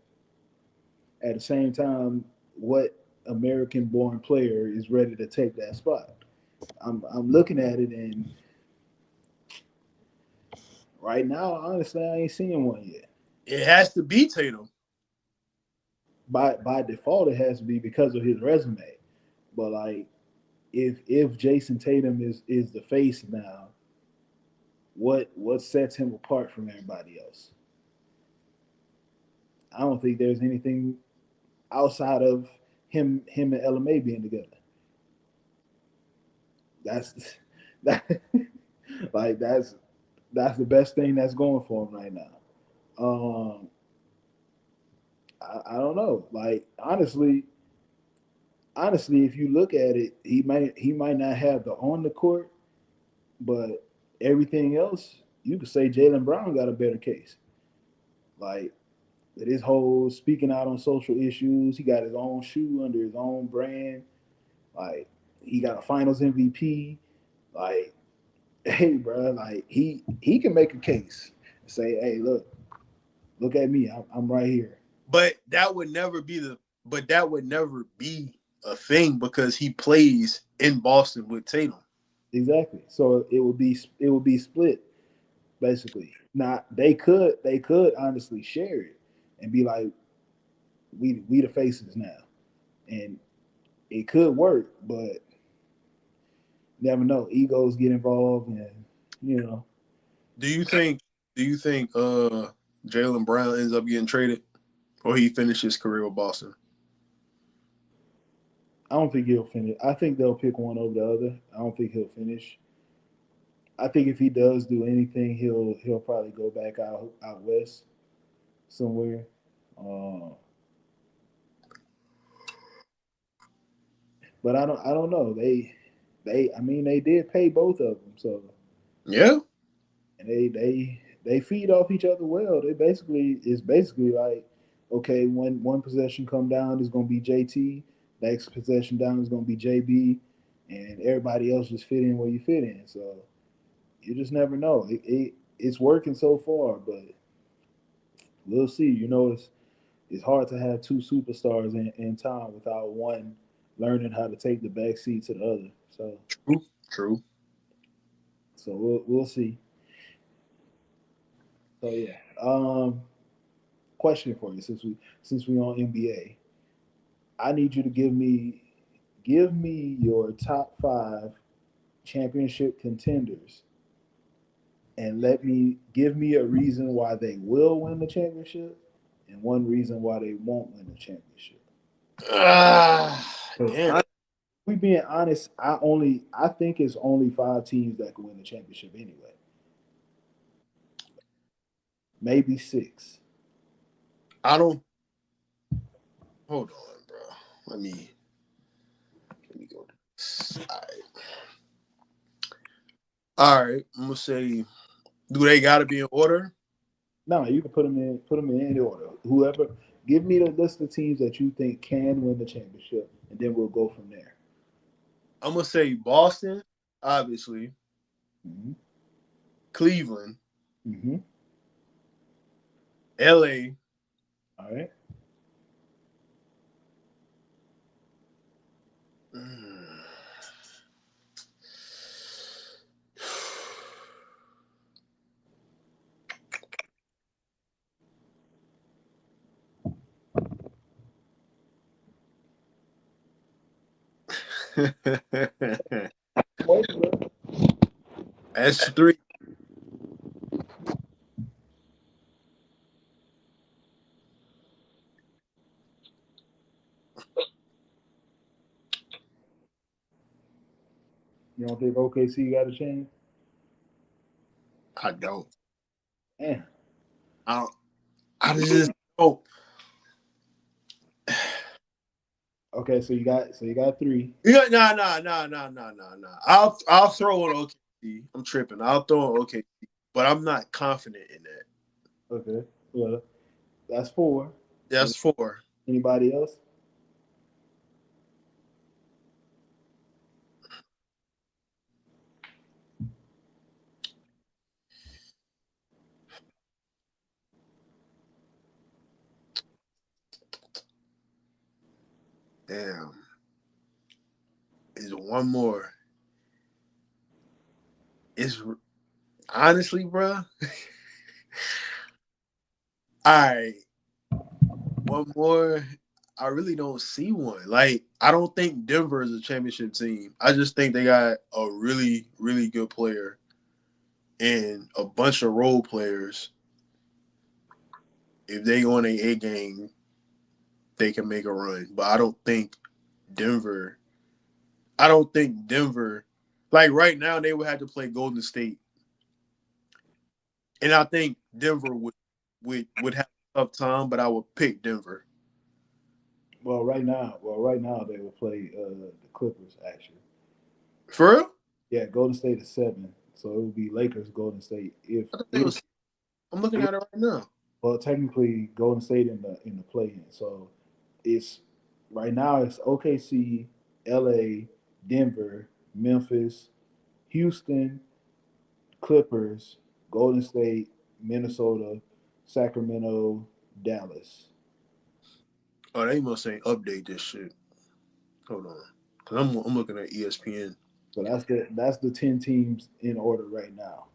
S1: at the same time, what American-born player is ready to take that spot? I'm looking at it, and right now, honestly, I ain't seeing one yet.
S2: It has to be Tatum.
S1: By default, it has to be because of his resume. But like, if Jason Tatum is the face now, what sets him apart from everybody else? I don't think there's anything outside of him and LMA being together. That's that like that's the best thing that's going for him right now. Um, I don't know. Like honestly, if you look at it, he might not have the on the court, but everything else, you could say Jalen Brown got a better case. Like with his whole speaking out on social issues, he got his own shoe under his own brand. Like he got a Finals MVP. Like, hey, bro, like he can make a case. Say, hey, look at me. I'm right here.
S2: But that would never be the. But that would never be a thing because he plays in Boston with Tatum.
S1: Exactly. So it would be split basically. Now they could honestly share it and be like, we the faces now, and it could work, but never know. Egos get involved, and you know,
S2: Do you think? Do you think? Jalen Brown ends up getting traded, or he finishes his career with Boston?
S1: I don't think he'll finish. I think they'll pick one over the other. I don't think he'll finish. I think if he does do anything, he'll probably go back out west somewhere. Uh, but I don't know. They I mean they did pay both of them, so
S2: Yeah.
S1: and they feed off each other well. It's basically like, okay, when one possession come down is gonna be JT, next possession down is gonna be JB, and everybody else just fit in where you fit in. So you just never know. It's working so far, but we'll see. It's hard to have two superstars in town without one learning how to take the back seat to the other.
S2: True. True.
S1: So we'll see. So yeah. Question for you since we on NBA. I need you to give me your top five championship contenders, and let me give me a reason why they will win the championship and one reason why they won't win the championship.
S2: Ah, damn.
S1: Because we being honest, I think it's only five teams that can win the championship anyway. Maybe six.
S2: I don't. Hold on, bro. Let me go. All right. All right. I'm gonna say, do they got to be in order?
S1: No, you can put them in any order. Whoever Give me the list of teams that you think can win the championship, and then we'll go from there.
S2: I'm gonna say Boston, obviously,
S1: Mm-hmm.
S2: Cleveland,
S1: Mm-hmm.
S2: LA,
S1: All right.
S2: mm,
S1: Wait, bro.
S2: that's three.
S1: You don't think OKC got a chance?
S2: I don't.
S1: Yeah.
S2: I don't. I just don't.
S1: Okay, so you got three.
S2: Yeah, nah. I'll throw in OKC. I'm tripping. I'll throw in OKC, but I'm not confident in that.
S1: Okay. Well, that's four.
S2: That's
S1: Any-
S2: four.
S1: Anybody else?
S2: Damn. Is one more. It's honestly, bro. All right, one more. I really don't see one. Like, I don't think Denver is a championship team. I just think they got a really, really good player and a bunch of role players. If they on a game, they can make a run. But I don't think Denver. I don't think Denver. Like right now, they would have to play Golden State, and I think Denver would have a tough time. But I would pick Denver.
S1: Well, right now they will play the Clippers actually.
S2: For real?
S1: Yeah, Golden State is 7, so it would be Lakers, Golden State. If
S2: I thought they
S1: if
S2: was. I'm looking
S1: if
S2: at it right now.
S1: well, technically Golden State in the play-in, so it's right now it's OKC, LA, Denver, Memphis, Houston, Clippers, Golden State, Minnesota, Sacramento, Dallas.
S2: Oh, they must say update this shit. Hold on, cause I'm looking at ESPN.
S1: So that's the 10 teams in order right now.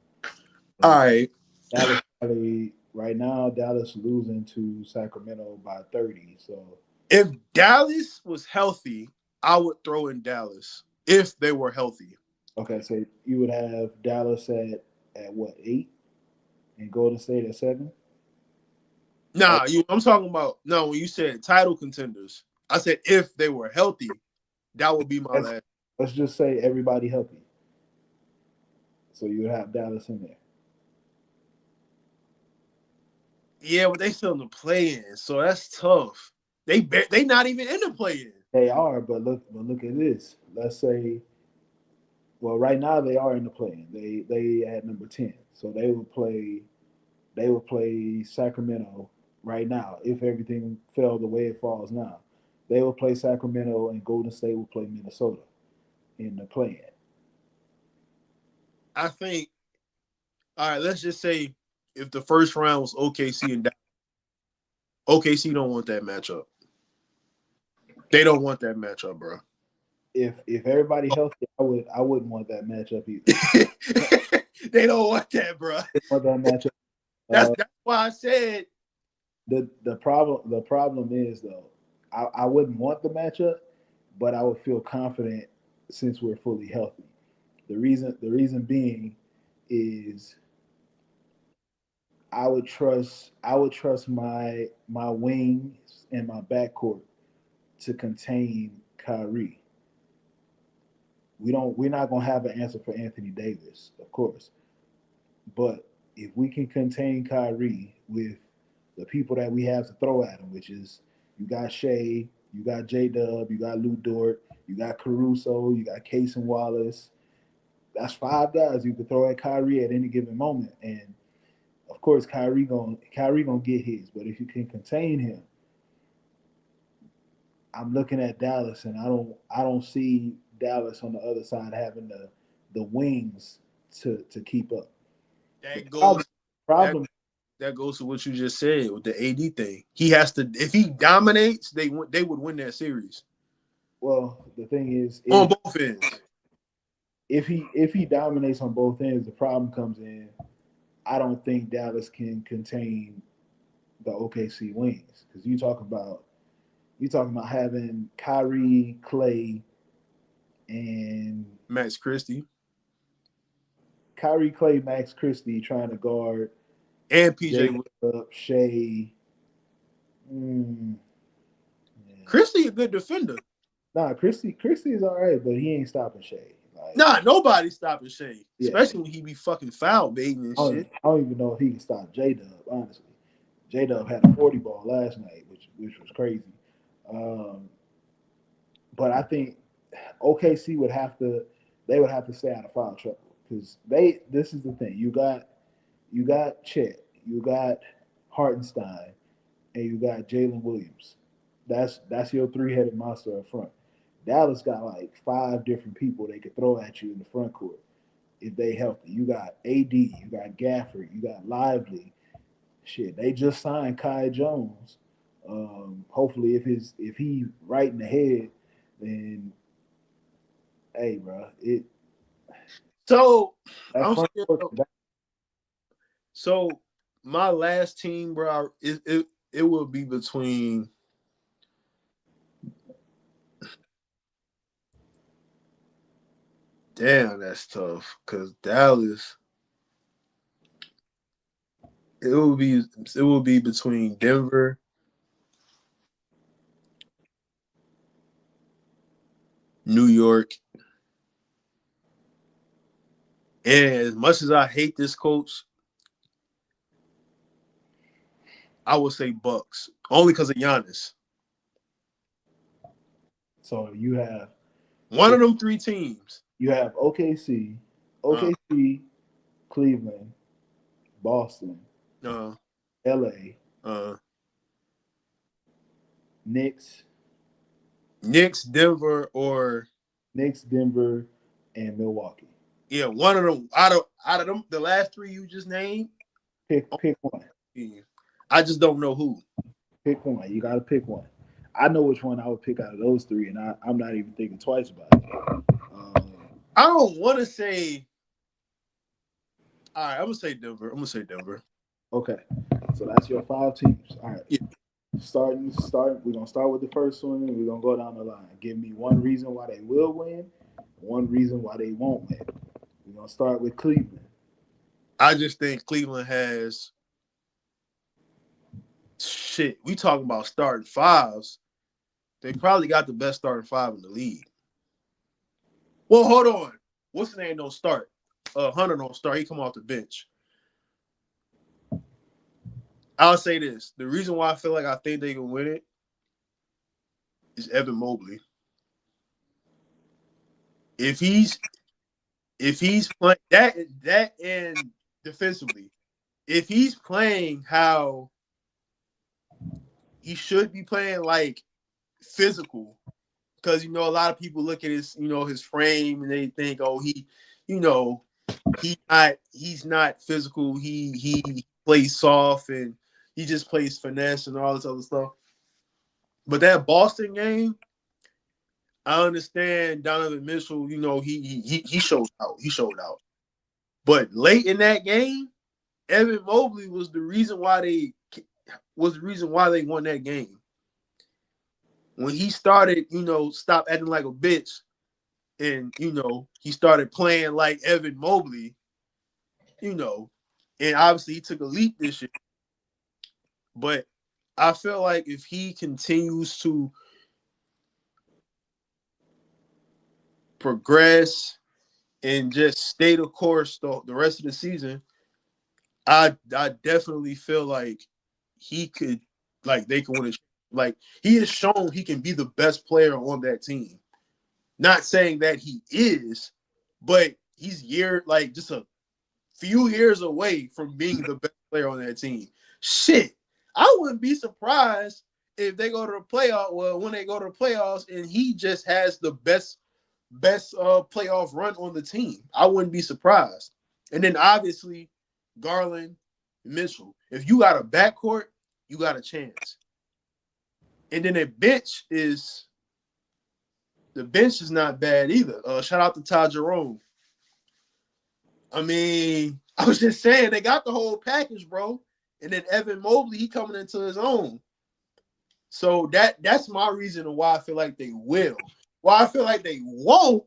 S2: All
S1: And
S2: right,
S1: Dallas probably right now Dallas losing to Sacramento by 30. So
S2: if Dallas was healthy, I would throw in Dallas if they were healthy.
S1: okay, so you would have Dallas at what 8 and Golden State at 7. Oh,
S2: Nah, I'm talking about no. When you said title contenders, I said if they were healthy, that would be my
S1: let's
S2: last.
S1: let's just say everybody healthy. So you would have Dallas in there.
S2: Yeah, but they still in the play-in, so that's tough. They not even in the play-in.
S1: They are, but look at this. Let's say, well, right now they are in the play. They at number 10, so they would play Sacramento right now if everything fell the way it falls now. They will play Sacramento and Golden State will play Minnesota in the play-in.
S2: I think. All right, let's just say if the first round was OKC and Dallas, OKC don't want that matchup. They don't want that matchup, bro.
S1: If everybody healthy, I wouldn't want that matchup either.
S2: They don't want that, bro.
S1: Want that matchup.
S2: That's
S1: Uh,
S2: that's why I said
S1: the problem is though, I wouldn't want the matchup, but I would feel confident since we're fully healthy. The reason being is I would trust my wings and my backcourt to contain Kyrie. We're not gonna have an answer for Anthony Davis, of course. But if we can contain Kyrie with the people that we have to throw at him, which is you got Shea, you got J Dub, you got Lou Dort, you got Caruso, you got Case and Wallace. That's 5 guys you can throw at Kyrie at any given moment. And of course Kyrie gonna get his, but if you can contain him, I'm looking at Dallas, and I don't see Dallas on the other side having the wings to keep up. The
S2: That goes that
S1: problem,
S2: that goes to what you just said with the AD thing. He has to if he dominates, they would win that series
S1: well, the thing is,
S2: on both ends.
S1: if he dominates on both ends, the problem comes in. I don't think Dallas can contain the OKC wings because you talking about having Kyrie, Clay, and
S2: Max Christie
S1: Kyrie, Clay, Max Christie trying to guard
S2: and PJ
S1: Jacob, Shea. Mm, yeah.
S2: Christie a good defender.
S1: Nah, Christie is all right, but he ain't stopping Shea. Like,
S2: Nah, nobody's stopping Shea,
S1: yeah,
S2: especially when he be fucking foul baiting and shit.
S1: I don't even know if he can stop J Dub. Honestly, J Dub had a 40 ball last night, which was crazy. Um, but I think OKC would have to stay out of foul trouble because this is the thing. You got Chet, you got Hartenstein, and you got Jalen Williams. That's your three-headed monster up front. Dallas got like five different people they could throw at you in the front court if they healthy. You got AD, you got Gafford, you got Lively. Shit, they just signed Kai Jones. Hopefully, if he right in the head, then hey, bro,
S2: So
S1: that
S2: I'm
S1: front
S2: still
S1: court.
S2: so my last team, bro, it will be between. Damn, that's tough. Cause Dallas, it will be between Denver, New York, and as much as I hate this coach, I would say Bucks only because of Giannis.
S1: So
S2: One of them three teams.
S1: you have OKC,
S2: Uh,
S1: Cleveland, Boston,
S2: uh,
S1: LA,
S2: uh,
S1: Knicks,
S2: Knicks, Denver, or
S1: Denver, and Milwaukee.
S2: yeah, one of them out of them, the last three you just named.
S1: Pick one.
S2: I just don't know who.
S1: Pick one. You got to pick one. I know which one I would pick out of those three, and I'm not even thinking twice about it.
S2: I don't want to say. All right, I'm gonna say Denver. I'm gonna say Denver.
S1: Okay, so that's your five teams. All right,
S2: Yeah.
S1: Start. We're gonna start with the first one, and we're gonna go down the line. Give me one reason why they will win, one reason why they won't win. We're gonna start with Cleveland.
S2: I just think Cleveland has shit. We talking about starting fives. They probably got the best starting five in the league. Well, hold on. What's the name? Don't start. Hunter don't start. He come off the bench. I'll say this: the reason why I feel like I think they can win it is Evan Mobley. If he's playing that and defensively, if he's playing how he should be playing, like physical, because a lot of people look at his frame and they think, oh, you know he's not physical. He plays soft and he just plays finesse and all this other stuff. But that Boston game, I understand Donovan Mitchell. He showed out. He showed out. But late in that game, Evan Mobley was the reason why they won that game. When he started, stop acting like a bitch, and he started playing like Evan Mobley, and obviously he took a leap this year. But I feel like if he continues to progress and just stay the course the rest of the season, I definitely feel like he could, like, they can win it. Like, he has shown he can be the best player on that team. Not saying that he is, but he's just a few years away from being the best player on that team. Shit, I wouldn't be surprised if they go to the playoff, well, when they go to the playoffs, and he just has the best playoff run on the team, I wouldn't be surprised. And then obviously Garland, Mitchell. If you got a backcourt, you got a chance. And then the bench is not bad either. Shout out to Ty Jerome. I mean, I was just saying they got the whole package, bro. And then Evan Mobley, he coming into his own. So that's my reason why I feel like they will. Why I feel like they won't.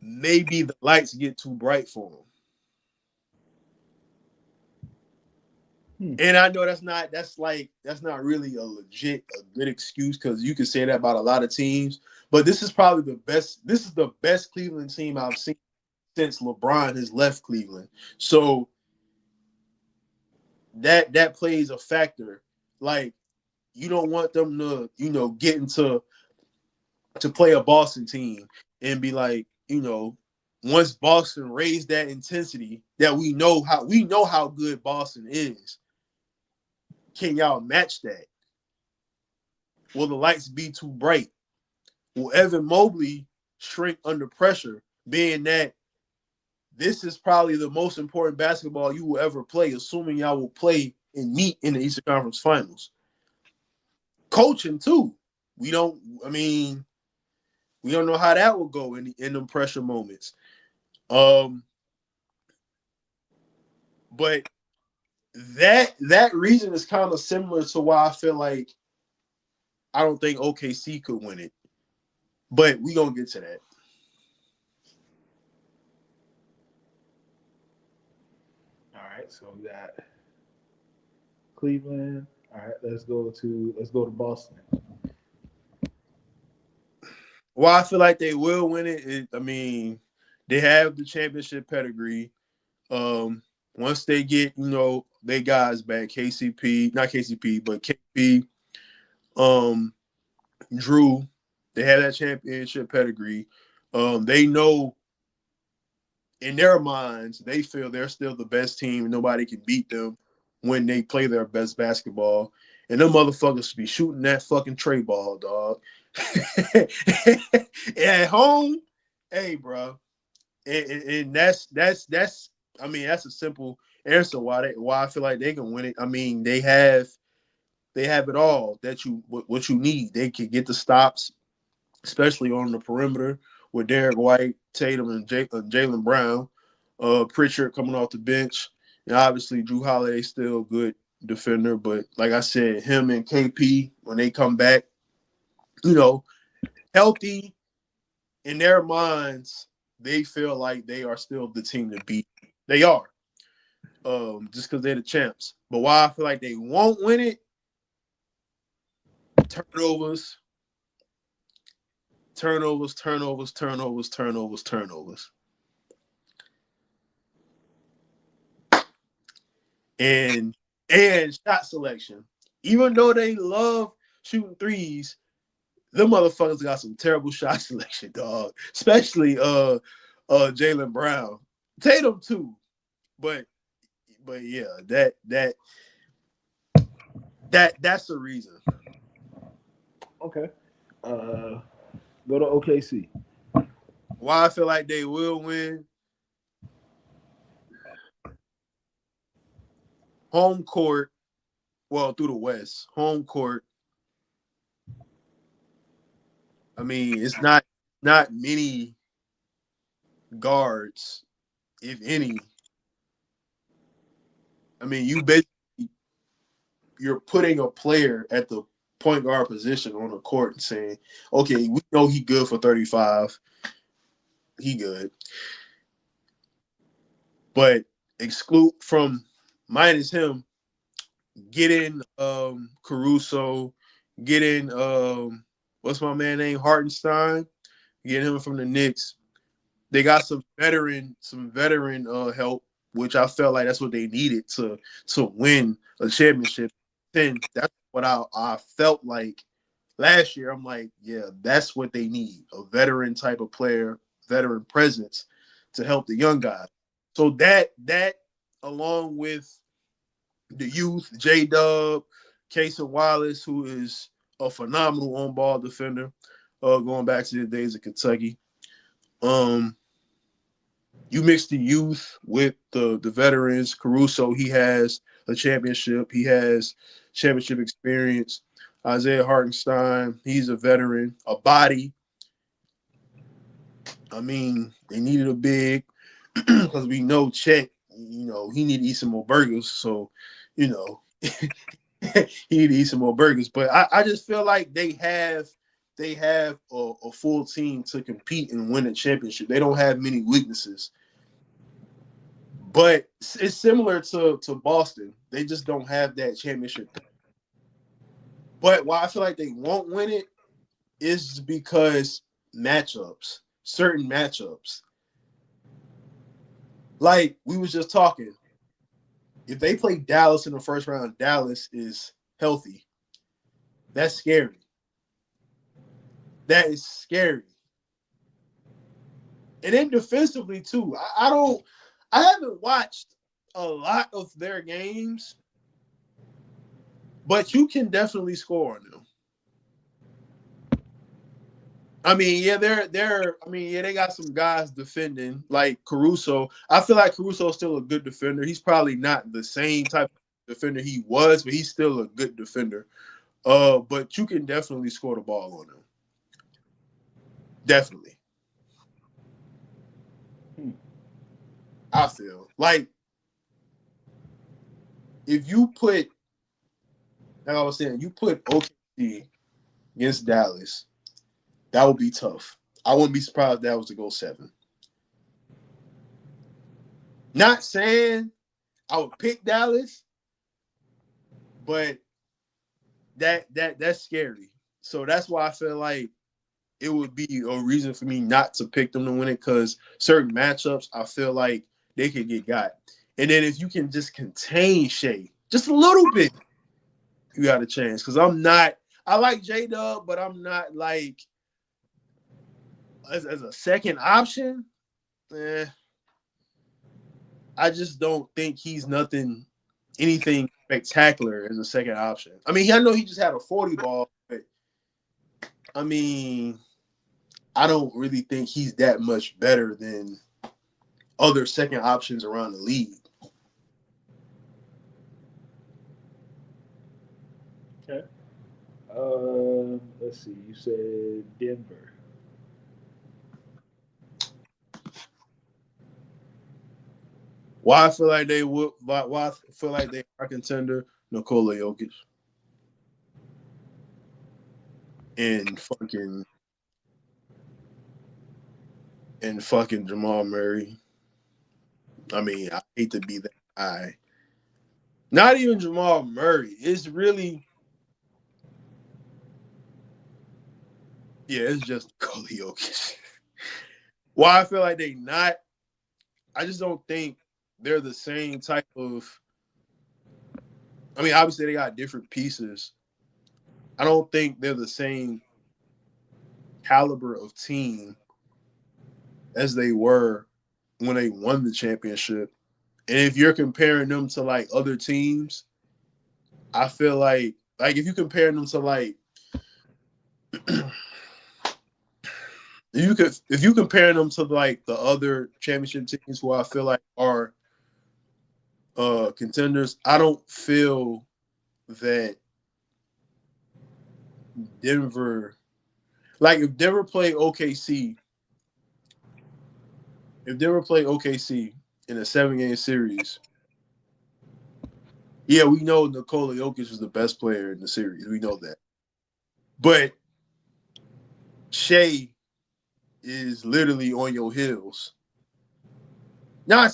S2: Maybe the lights get too bright for them. And I know that's not really a good excuse, because you can say that about a lot of teams. But this is probably the best. This is the best Cleveland team I've seen since LeBron has left Cleveland. So that plays a factor. Like, you don't want them to, get into to play a Boston team and be like, once Boston raised that intensity, that we know how good Boston is. Can y'all match that? Will the lights be too bright? Will Evan Mobley shrink under pressure, being that this is probably the most important basketball you will ever play, assuming y'all will play and meet in the Eastern Conference Finals? Coaching too. We don't know how that will go in them pressure moments. But that reason is kind of similar to why I feel like I don't think OKC could win it. But we gonna get to that.
S1: All right, so we got Cleveland. All right, let's go to Boston.
S2: Why I feel like they will win it, they have the championship pedigree. Once they get, they guys back, not KCP, but KP, Drew, they have that championship pedigree. They know in their minds, they feel they're still the best team. Nobody can beat them when they play their best basketball. And them motherfuckers be shooting that fucking tray ball, dog. At home, hey, bro. And that's a simple answer why I feel like they can win it. They have it all what you need. They can get the stops, especially on the perimeter with Derek White, Tatum, and Jaylen Brown. Pritchard coming off the bench. And obviously Drew Holiday still a good defender, but like I said, him and KP, when they come back, healthy, in their minds, they feel like they are still the team to beat. They are. Just because they're the champs. But why I feel like they won't win it, turnovers. And shot selection. Even though they love shooting threes, them motherfuckers got some terrible shot selection, dog. Especially Jaylen Brown. Tatum too. But yeah, that's the reason.
S1: Okay. Go to OKC.
S2: Why I feel like they will win. Home court, well, through the West. Home court. It's not many guards, if any. You're putting a player at the point guard position on the court and saying, okay, we know he good for 35. He good. But exclude from minus him, get in Caruso, get in what's my man name? Hartenstein, get him from the Knicks. They got some veteran help, which I felt like that's what they needed to win a championship. Then that's what I felt like last year. I'm like, yeah, that's what they need. A veteran type of player, veteran presence to help the young guys. So that along with the youth, J Dub, Casey Wallace, who is a phenomenal on ball defender, going back to the days of Kentucky. You mix the youth with the veterans. Caruso, he has a championship. He has championship experience. Isaiah Hartenstein, he's a veteran, a body. I mean, they needed a big because we know Chet, he needed to eat some more burgers. So, you know, he needed to eat some more burgers. But I just feel like they have a full team to compete and win a championship. They don't have many weaknesses. But it's similar to Boston. They just don't have that championship thing. But why I feel like they won't win it is because certain matchups. Like we was just talking, if they play Dallas in the first round, Dallas is healthy. That's scary. That is scary. And then defensively too. I haven't watched a lot of their games, but you can definitely score on them. I mean, yeah, they got some guys defending like Caruso. I feel like Caruso is still a good defender. He's probably not the same type of defender he was, but he's still a good defender. But you can definitely score the ball on him. Definitely. I feel like if you put, like I was saying, you put OKC against Dallas, that would be tough. I wouldn't be surprised if that was to go 7. Not saying I would pick Dallas, but that's scary. So that's why I feel like it would be a reason for me not to pick them to win it, because certain matchups I feel like they could get got. And then if you can just contain Shea just a little bit, you got a chance. Because I like J Dub, but I'm not like as a second option. I just don't think he's anything spectacular as a second option. I mean, I know he just had a 40 ball, but I mean, I don't really think he's that much better than other second options around the league.
S1: Okay. Let's see. You said Denver.
S2: Why I feel like they would? Why I feel like they are contender? Nikola Jokic and fucking Jamal Murray. I mean, I hate to be that guy. Not even Jamal Murray. It's really, it's just Nikola Jokic. Why I feel like they not? I just don't think they're the same type of. I mean, obviously they got different pieces. I don't think they're the same caliber of team as they were when they won the championship. And if you're comparing them to like other teams, I feel like if you compare them to like if you compare them to like the other championship teams who I feel like are contenders, I don't feel that Denver, like if Denver played OKC in a 7-game series, yeah, we know Nikola Jokic is the best player in the series. We know that. But Shea is literally on your heels. I'm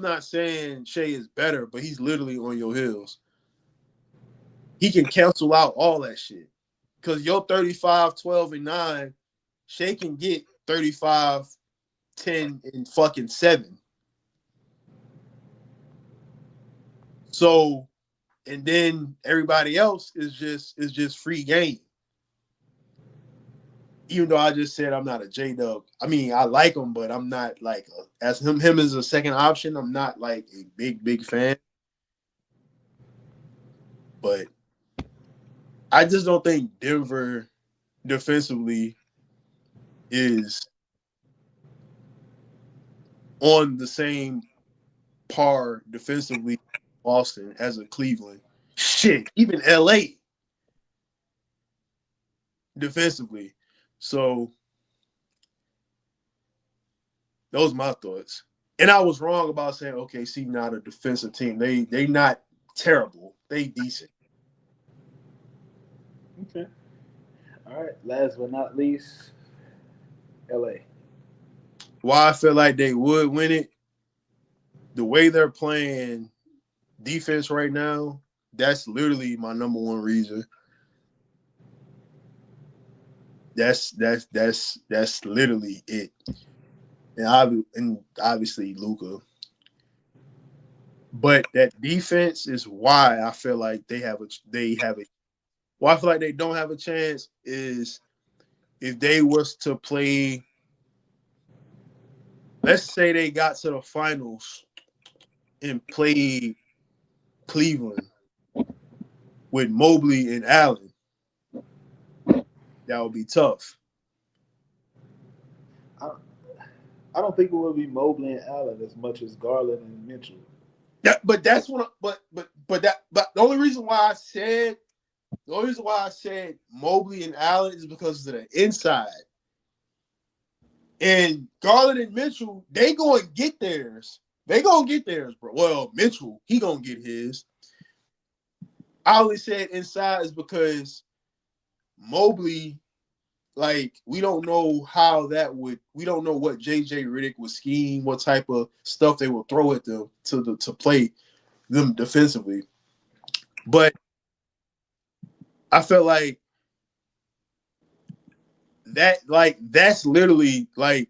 S2: not saying Shea is better, but he's literally on your heels. He can cancel out all that shit. Because your 35, 12, and 9, Shea can get 35, 10, and fucking 7. So, and then everybody else is just free game. even though I just said I'm not a J-Dub. I mean, I like him, but I'm not like as him as a second option. I'm not like a big fan. But I just don't think Denver defensively is on the same par defensively Boston as a Cleveland. Shit, even LA defensively. So those are my thoughts. And I was wrong about saying OKC not a defensive team. They not terrible. They decent.
S1: Okay. All right. Last but not least, LA.
S2: Why I feel like they would win it, the way they're playing defense right now, that's literally my number one reason. That's literally it. And obviously Luka. But that defense is why I feel like they have a why I feel like they don't have a chance is if they was to play, let's say they got to the finals and played Cleveland with Mobley and Allen, that would be tough.
S1: I, I don't think it will be Mobley and Allen as much as Garland and Mitchell.
S2: But that's what. But the only reason why I said Mobley and Allen is because of the inside. And Garland and Mitchell, they going to get theirs. They going to get theirs, bro. Well, Mitchell, he going to get his. I only said inside is because Mobley, like, we don't know we don't know what JJ Redick would scheme, what type of stuff they will throw at them to play them defensively. But I felt like that's literally like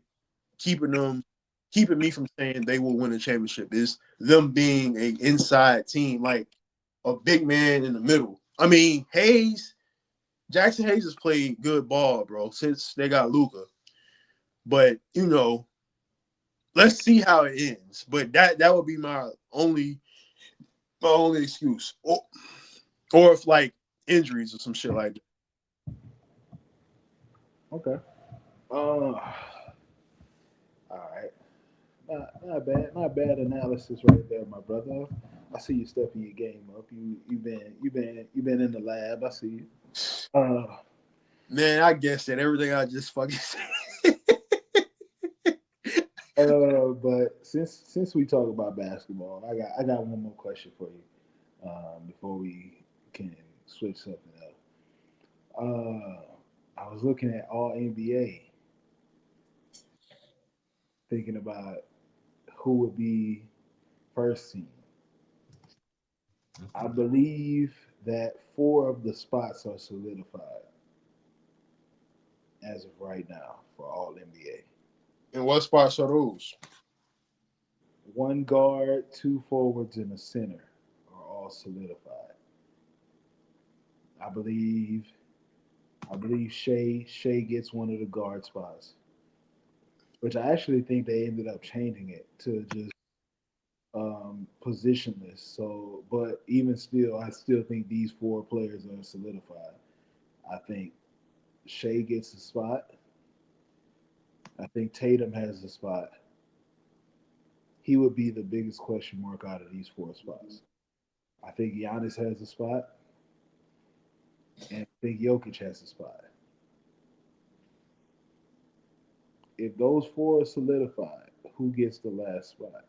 S2: keeping me from saying they will win a championship is them being an inside team, like a big man in the middle. I mean, Jackson Hayes has played good ball, bro, since they got Luka. But let's see how it ends. But that would be my only excuse, or if like injuries or some shit like that.
S1: Okay. All right. Not bad analysis right there, my brother. I see you stepping your game up. You've been in the lab. I see you. Uh,
S2: Man, I guess that everything I just fucking said.
S1: but since we talk about basketball, I got one more question for you before we can switch something up. I was looking at All NBA, thinking about who would be first team. I believe that four of the spots are solidified as of right now for All NBA.
S2: And what spots are those?
S1: One guard, two forwards, and a center are all solidified. I believe I believe Shea gets one of the guard spots, which I actually think they ended up changing it to just positionless. So, but even still, I still think these four players are solidified. I think Shea gets a spot. I think Tatum has a spot. He would be the biggest question mark out of these four spots. I think Giannis has a spot, and I think Jokic has a spot. If those four are solidified, who gets the last spot?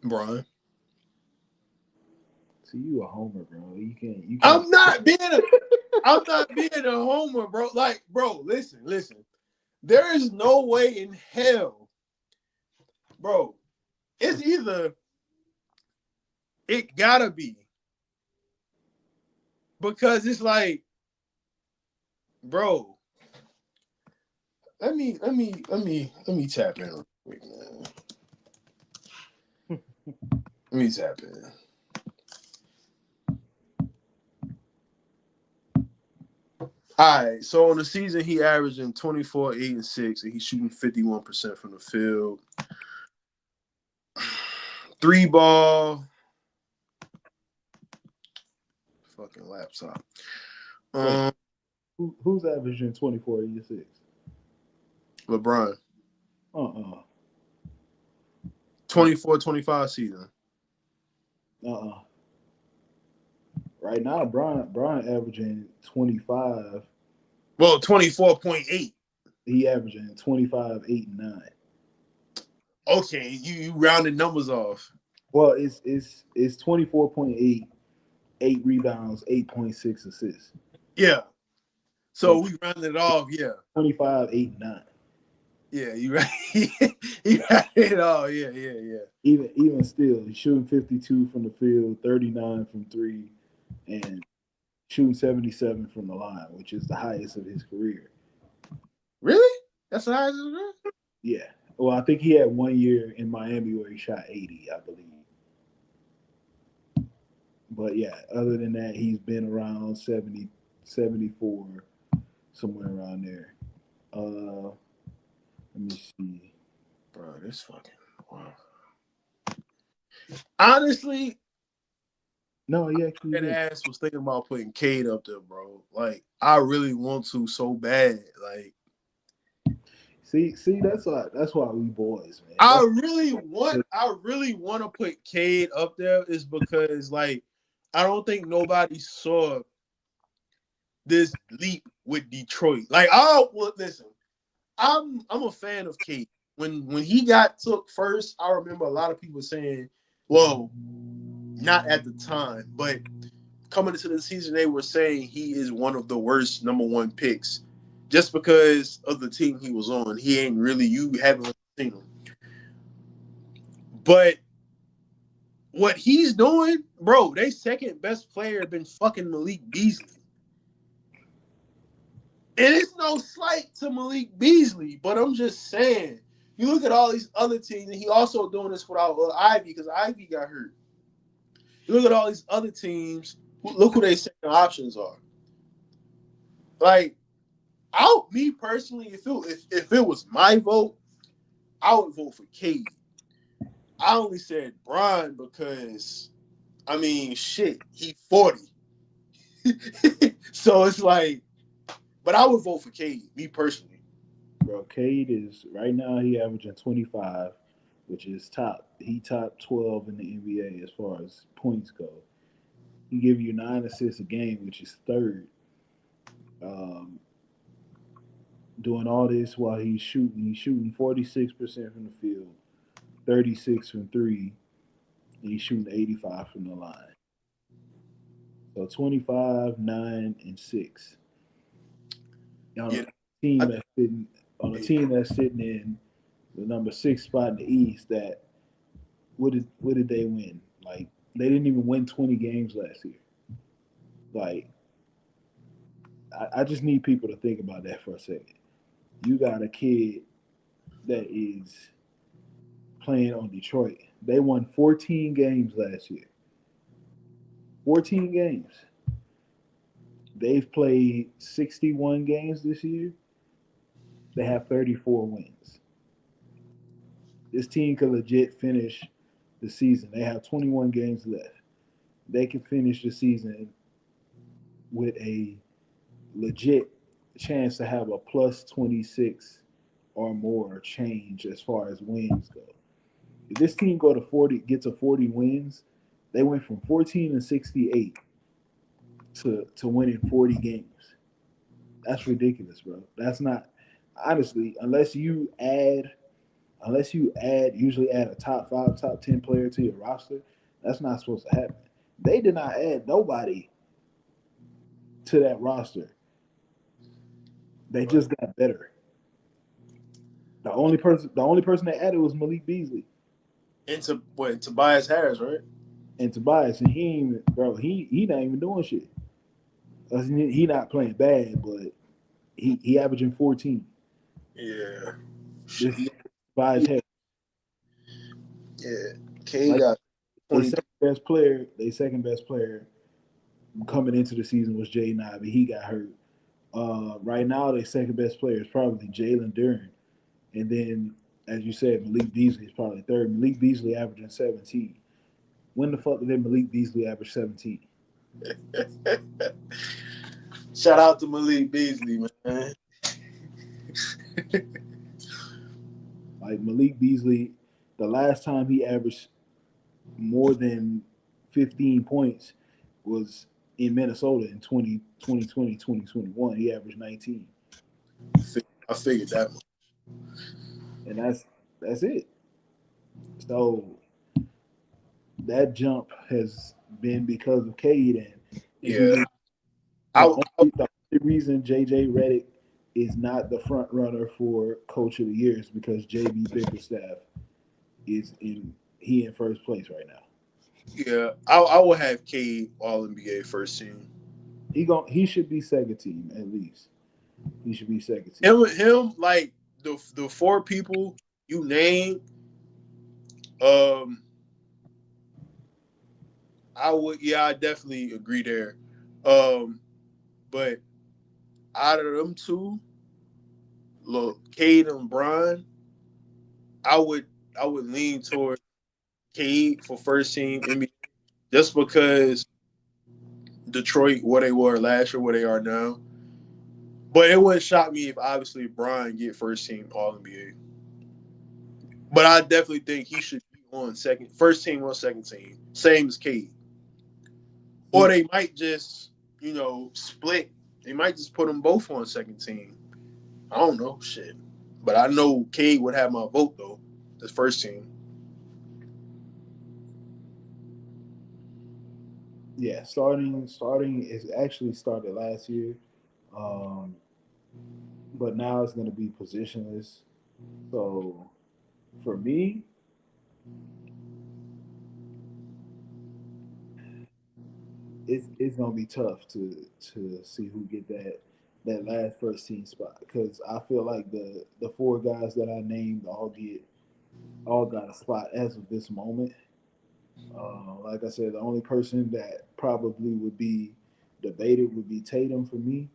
S2: Brian.
S1: See, you a homer, bro. You can't.
S2: I'm not being a homer, bro. Like, bro, listen. There is no way in hell, bro. It's either it gotta be because it's like, bro. Let me tap in real quick, man. Let me tap in. All right, so on the season, he averaging 24, 8, and 6, and he's shooting 51% from the field. 3 ball. Fucking laptop.
S1: Who's averaging 24, 8, 6?
S2: LeBron.
S1: Uh-uh.
S2: 24, 25 season.
S1: Uh-uh. Right now, Brian averaging 25.
S2: Well, 24.8.
S1: He averaging 25, 8, and 9.
S2: Okay, you rounded numbers off.
S1: Well, it's 24.8, 8 rebounds, 8.6 assists.
S2: Yeah. So we rounded it off, yeah.
S1: 25, 8, and 9.
S2: Yeah, you right. You rounded it off, yeah.
S1: Even still, he's shooting 52 from the field, 39 from 3, and shooting 77 from the line, which is the highest of his career.
S2: Really? That's the highest of his career?
S1: Yeah. Well, I think he had 1 year in Miami where he shot 80, I believe. But yeah, other than that, he's been around 70, 74, somewhere around there. Let me see.
S2: Bro, this fucking wow. Honestly,
S1: No, he actually
S2: that
S1: did.
S2: ass was thinking about putting Cade up there, bro. Like, I really want to so bad. Like,
S1: See, that's why we boys, man.
S2: I really want to put Cade up there is because like I don't think nobody saw this leap with Detroit. Like, listen, I'm a fan of Cade. When he got took first, I remember a lot of people saying, well, not at the time, but coming into the season, they were saying he is one of the worst number 1 picks just because of the team he was on. He ain't really, you haven't seen him. But what he's doing, bro, they second best player been fucking Malik Beasley. And it's no slight to Malik Beasley, but I'm just saying, you look at all these other teams, and he also doing this without Ivy because Ivy got hurt. You look at all these other teams, look who their second options are. Like, me personally, if it was my vote, I would vote for Cade. I only said Brian because, I mean, shit, he 40. So it's like, but I would vote for Cade, me personally.
S1: Bro, Cade is right now he averaging 25, which is top. He top 12 in the NBA as far as points go. He give you 9 assists a game, which is third. Um, Doing all this while he's shooting. He's shooting 46% from the field, 36 from 3, and he's shooting 85 from the line. So 25, 9, and 6. On
S2: Yeah,
S1: a team that's sitting in the number 6 spot in the East. That what did they win? Like they didn't even win 20 games last year. Like I just need people to think about that for a second. You got a kid that is playing on Detroit. They won 14 games last year. 14 games. They've played 61 games this year. They have 34 wins. This team could legit finish the season. They have 21 games left. They can finish the season with a legit chance to have a plus 26 or more change as far as wins go. If this team get to 40 wins, they went from 14 and 68 to winning 40 games. That's ridiculous, bro. That's not honestly usually add a top 5, top 10 player to your roster. That's not supposed to happen. They did not add nobody to that roster. They just got better. The only person they added was Malik Beasley
S2: and Tobias Harris, right?
S1: and Tobias, and he not even doing shit. He not playing bad, but he averaging 14.
S2: Yeah.
S1: This Tobias Harris,
S2: Yeah. Cade
S1: like
S2: got
S1: they
S2: 20.
S1: second best player coming into the season was Jaden Ivey. He got hurt. Right now, their second best player is probably Jalen Duren, and then, as you said, Malik Beasley is probably third. Malik Beasley averaging 17. When the fuck did Malik Beasley average 17?
S2: Shout out to Malik Beasley, man.
S1: Like Malik Beasley, the last time he averaged more than 15 points was in Minnesota in 2021. He averaged 19.
S2: I figured that.
S1: And that's it. So that jump has been because of Cade, and if
S2: Yeah,
S1: you
S2: I,
S1: the only reason JJ Redick is not the front runner for Coach of the Year is because JB Bickerstaff is in first place right now.
S2: I will have Cade All NBA first team.
S1: He should be second team at least. He should be second team.
S2: Him like the four people you named. Um, I definitely agree there. Um, but out of them two, look, Cade and Brian, I would I would lean toward Cade for first team NBA just because Detroit where they were last year, where they are now. But it wouldn't shock me if obviously Brian get first team All NBA. But I definitely think he should be on first team or second team, same as Cade. Or they might just split. They might just put them both on second team. I don't know, shit. But I know Cade would have my vote though. The first team.
S1: Yeah, starting is actually started last year, um, but now it's going to be positionless. So for me, it's going to be tough to see who get that last first team spot because I feel like the four guys that I named all got a spot as of this moment. Like I said, the only person that probably would be debated would be Tatum for me.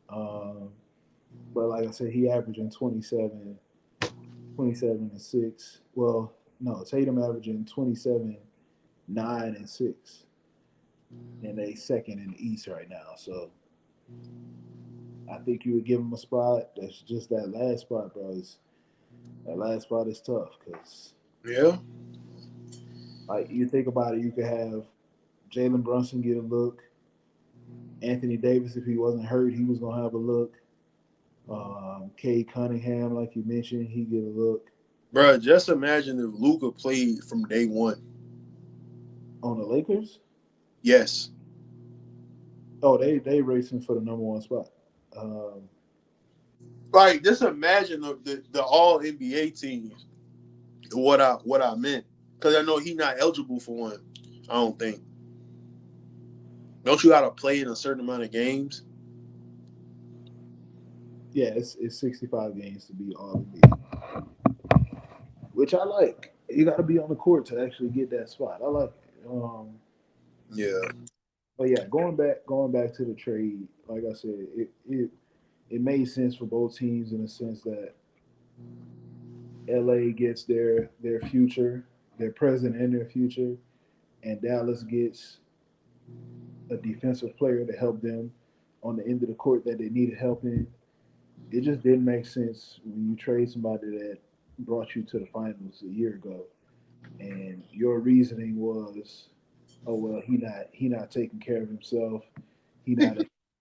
S1: Um, but like I said, he averaging 27 and 6. Well, no, Tatum averaging 27, 9 and 6. And they second in the East right now. So I think you would give him a spot. That's just that last spot, bro. That last spot is tough because,
S2: Yeah.
S1: like, you think about it, you could have Jalen Brunson get a look. Anthony Davis, if he wasn't hurt, he was gonna have a look. Cade Cunningham, like you mentioned, he get a look
S2: Bro, just imagine if Luka played from day one.
S1: on the Lakers.
S2: Yes.
S1: Oh, they racing for the number one spot. Um,
S2: Like, just imagine the all NBA teams. What I meant. Because I know he not eligible for one. I don't think. Don't you gotta play in a certain amount of games?
S1: yeah, it's 65 games to be all NBA, which I like. You got to be on the court to actually get that spot. I like it.
S2: Yeah.
S1: But yeah, going back to the trade, like I said, it made sense for both teams in the sense that LA gets their future, their present and their future, and Dallas gets a defensive player to help them on the end of the court that they needed help in. It just didn't make sense when you trade somebody that brought you to the finals a year ago, and your reasoning was, oh well, he not taking care of himself, he not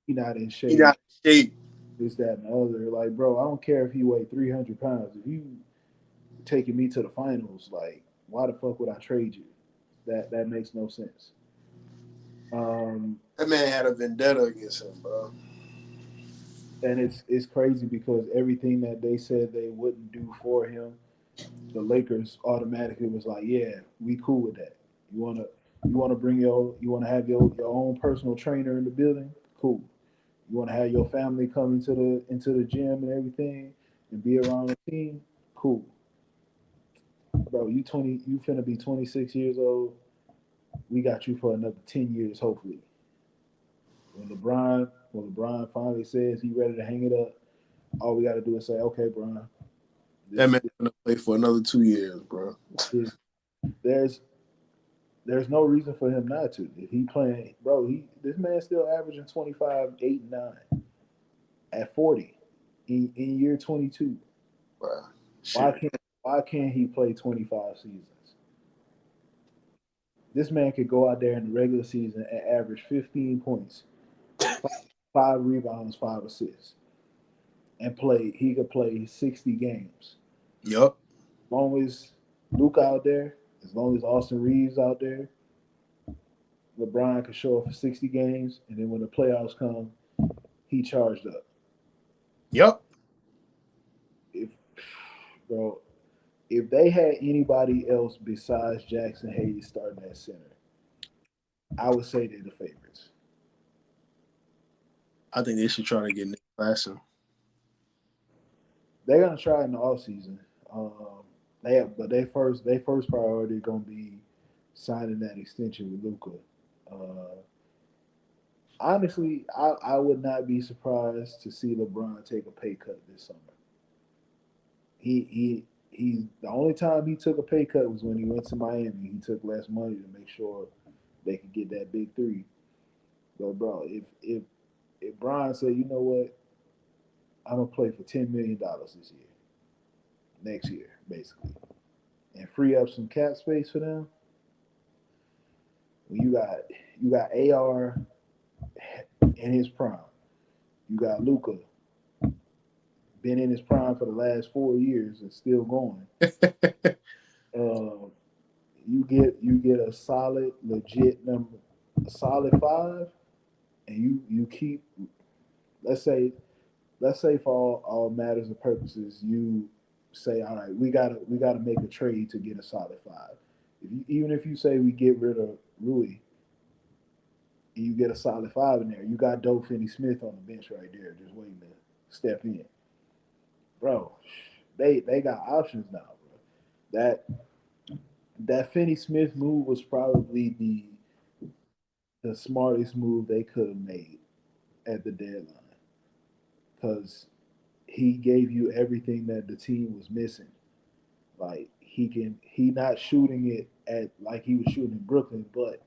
S1: he not in
S2: He
S1: shape,
S2: not in shape.
S1: this that and the other. Like, bro, I don't care if he weighed 300 pounds. If you taking me to the finals, like, why the fuck would I trade you? That makes no sense. Um,
S2: That man had a vendetta against him, bro.
S1: and it's crazy because everything that they said they wouldn't do for him, the Lakers automatically was like, yeah, we cool with that. You wanna have your own personal trainer in the building, cool. You wanna have your family come into the gym and everything and be around the team, cool. Bro, you finna be 26 years old. We got you for another 10 years, hopefully. when LeBron finally says he's ready to hang it up, all we got to do is say, okay, Bron,
S2: That
S1: this
S2: man gonna play for another 2 years, bro.
S1: is there's there's no reason for him not to. If he playing, bro, this man's still averaging 25, 8, and 9 at 40 in year 22.
S2: Bro.
S1: Why
S2: Shit.
S1: can't why can't he play 25 seasons? This man could go out there in the regular season and average 15 points, five rebounds, 5 assists, and play. He could play 60 games.
S2: Yup.
S1: As long as Luke out there, as long as Austin Reeves out there, LeBron could show up for 60 games, and then when the playoffs come, he charged up.
S2: Yup.
S1: If bro, if they had anybody else besides Jackson Hayes starting at center, I would say they're the favorites.
S2: I think they should try to get Nick Claxton.
S1: They're gonna try in the offseason. They have, but their first priority gonna be signing that extension with Luca. Uh, Honestly, I would not be surprised to see LeBron take a pay cut this summer. He the only time he took a pay cut was when he went to Miami. He took less money to make sure they could get that big three. But bro, if Brian said, you know what, I'm gonna play for $10 million this year, next year, basically, and free up some cap space for them. When you got AR in his prime, you got Luca been in his prime for the last 4 years and still going. Uh, you get a solid, legit number, a solid five, and you keep. Let's say for all matters of purposes, you say, all right, we gotta make a trade to get a solid five. Even if you say we get rid of Rui and you get a solid five in there, you got Doe Finney Smith on the bench right there, just waiting to step in, bro. They got options now, bro. That Finney Smith move was probably the smartest move they could have made at the deadline because he gave you everything that the team was missing. Like he not shooting it at like he was shooting in Brooklyn, but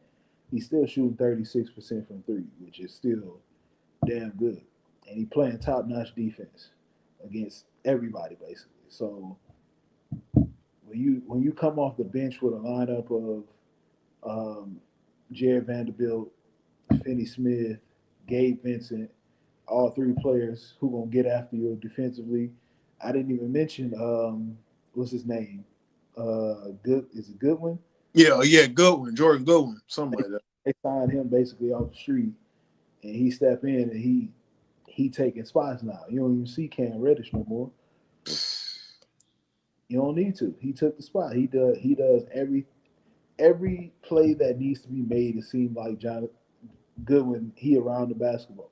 S1: he's still shooting 36% from three, which is still damn good. And he playing top notch defense against everybody basically. So when you come off the bench with a lineup of um, Jared Vanderbilt, Finney Smith, Gabe Vincent, all three players who gonna get after you defensively. I didn't even mention what's his name? Good is it Goodwin?
S2: Yeah, yeah, Goodwin, Jordan Goodwin, something
S1: They,
S2: like that.
S1: they signed him basically off the street, and he step in and he taking spots now. You don't even see Cam Reddish no more. You don't need to. He took the spot. He does every play that needs to be made. It seemed like John Goodwin. He around the basketball.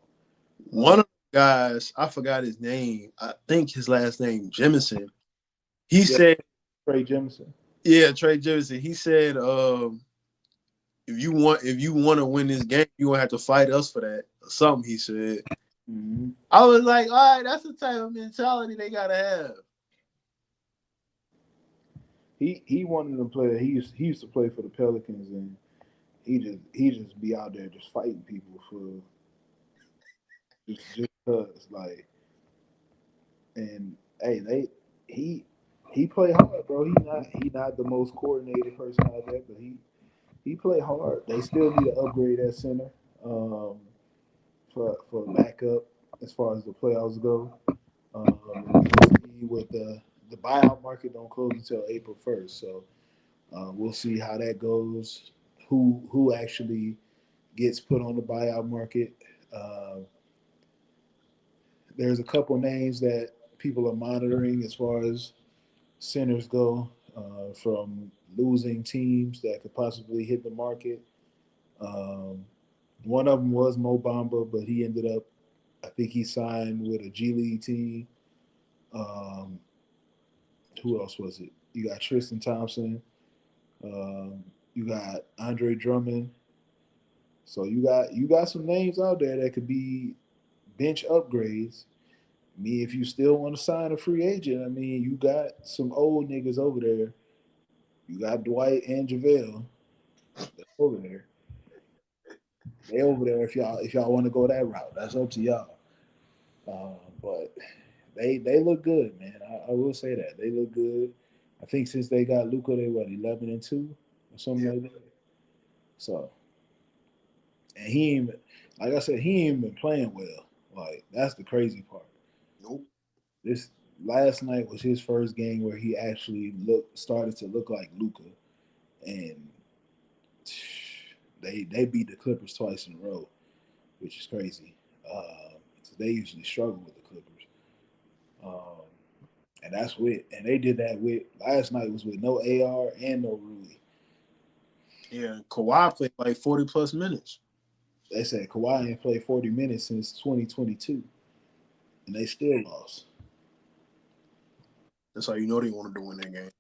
S1: Uh,
S2: One of the guys, I forgot his name. I think his last name Jemison. He
S1: yeah,
S2: said,
S1: Trey Jemison.
S2: "Yeah, Trey Jemison." He said, if you want to win this game, you gonna have to fight us for that." Or something he said.
S1: Mm-hmm.
S2: I was like, "All right, that's the type of mentality they gotta have."
S1: He wanted to play. He used to play for the Pelicans, and he just be out there just fighting people for just cause like. And hey, he play hard, bro. He not the most coordinated person out there, but he play hard. They still need to upgrade that center um, for backup as far as the playoffs go. We'll see with the buyout market don't close until April 1st, so we'll see how that goes. Who actually gets put on the buyout market? Uh, there's a couple names that people are monitoring as far as centers go from losing teams that could possibly hit the market. Um, one of them was Mo Bamba, but he ended up, I think he signed with a G League team. Um, who else was it? You got Tristan Thompson. You got Andre Drummond. So you got some names out there that could be bench upgrades. Me, if you still want to sign a free agent, I mean, you got some old niggas over there. You got Dwight and JaVale over there. They over there if y'all want to go that route. That's up to y'all. But they look good, man. I will say that they look good. I think since they got Luca, they what 11-2 or something
S2: Yeah.
S1: like that. So and he ain't like I said, he ain't been playing well. Like that's the crazy part.
S2: Nope.
S1: This last night was his first game where he actually started to look like Luca, and they beat the Clippers twice in a row, which is crazy. So they usually struggle with the Clippers. Um, and that's with and they did that with last night was with no AR and no Rui.
S2: Yeah, Kawhi played like 40 plus minutes.
S1: They said Kawhi ain't played 40 minutes since 2022, and they still lost.
S2: That's how you know they wanted to win that game.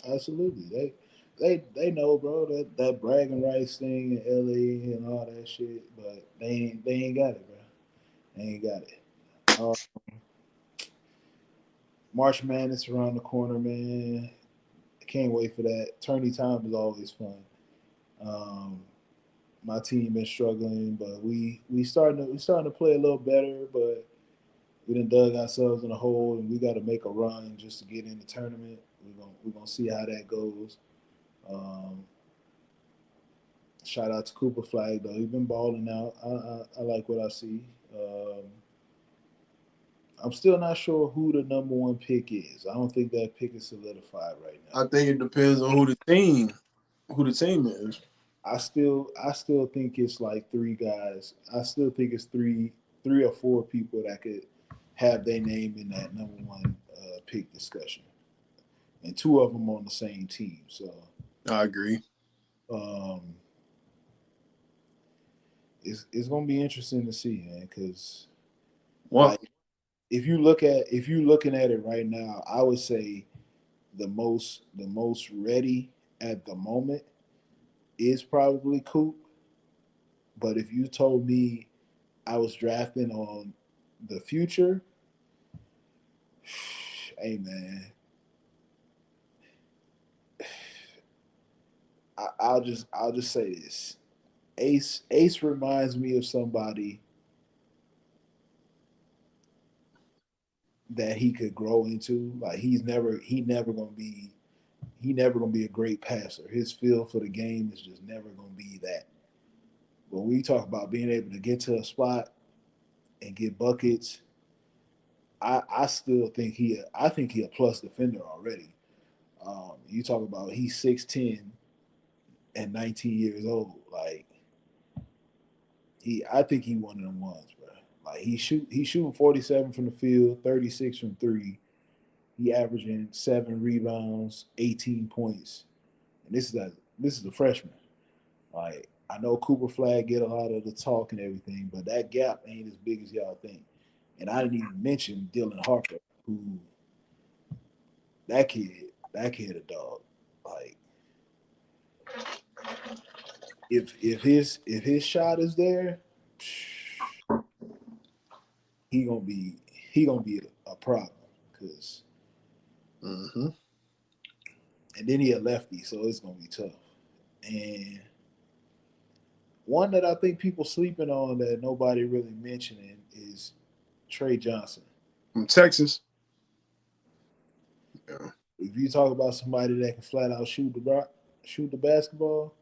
S1: Absolutely, they know, bro, that bragging rights thing in LA and all that shit, but they ain't got it, bro. They ain't got it. Uh, March Madness around the corner, man. I can't wait for that. Tourney time is always fun. Um, my team been struggling, but we starting to play a little better, but we done dug ourselves in a hole, and we got to make a run just to get in the tournament. We're gonna see how that goes. Um, Shout out to Cooper Flag though; he's been balling out. I like what I see. I'm still not sure who the number one pick is. I don't think that pick is solidified right now.
S2: I think it depends on who the team is.
S1: I still think it's like three guys. I still think it's three or four people that could have their name in that number one pick discussion, and two of them on the same team. So
S2: I agree.
S1: um, it's gonna be interesting to see, man. Because
S2: What?
S1: like if you looking at it right now, I would say the most ready at the moment is probably Coop. But if you told me I was drafting on the future, hey man, I'll just say this. Ace reminds me of somebody that he could grow into. Like he never gonna be a great passer. His feel for the game is just never gonna be that. When we talk about being able to get to a spot and get buckets, I still think I think he a plus defender already. You talk about he's 6'10" and 19 years old. Like I think he one of them ones, bro. Like he's shooting 47 from the field, 36 from three. He averaging 7 rebounds, 18 points, and this is a freshman. Like I know Cooper Flag get a lot of the talk and everything, but that gap ain't as big as y'all think. And I didn't even mention Dylan Harper, who that kid a dog. Like if his shot is there, he gonna be he gonna be a problem because
S2: Mm-hmm.
S1: and then he a lefty, so it's gonna be tough. And one that I think people sleeping on that nobody really mentioning is Trey Johnson.
S2: From Texas. Yeah.
S1: If you talk about somebody that can flat out shoot the basketball,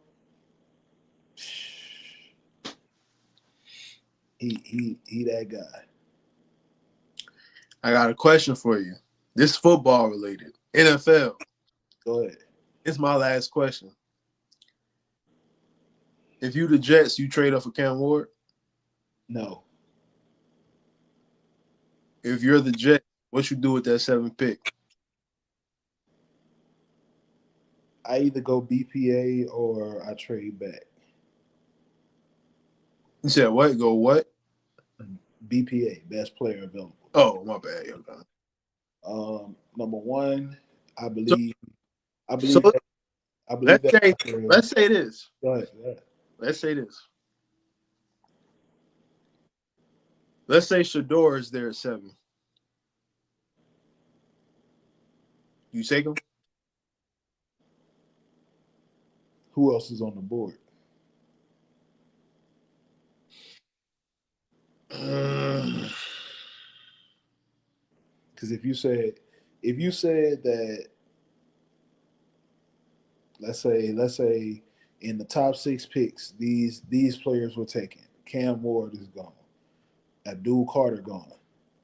S1: he that guy.
S2: I got a question for you. This football related. NFL.
S1: Go ahead.
S2: It's my last question. If you the Jets, you trade up for Cam Ward.
S1: No,
S2: If you're the Jets, what you do with that 7th pick?
S1: I either go BPA or I trade back.
S2: You said what? Go what?
S1: BPA, best player available.
S2: Oh, my bad. Okay.
S1: Number one, I
S2: So,
S1: believe I
S2: so
S1: believe I believe
S2: let's
S1: that.
S2: say let's say this.
S1: Go ahead. Go ahead.
S2: Let's say this. Let's say Shador is there at 7. You take him?
S1: Who else is on the board? Because if you said that, let's say in the top 6 picks, these players were taken. Cam Ward is gone. Abdul Carter gone.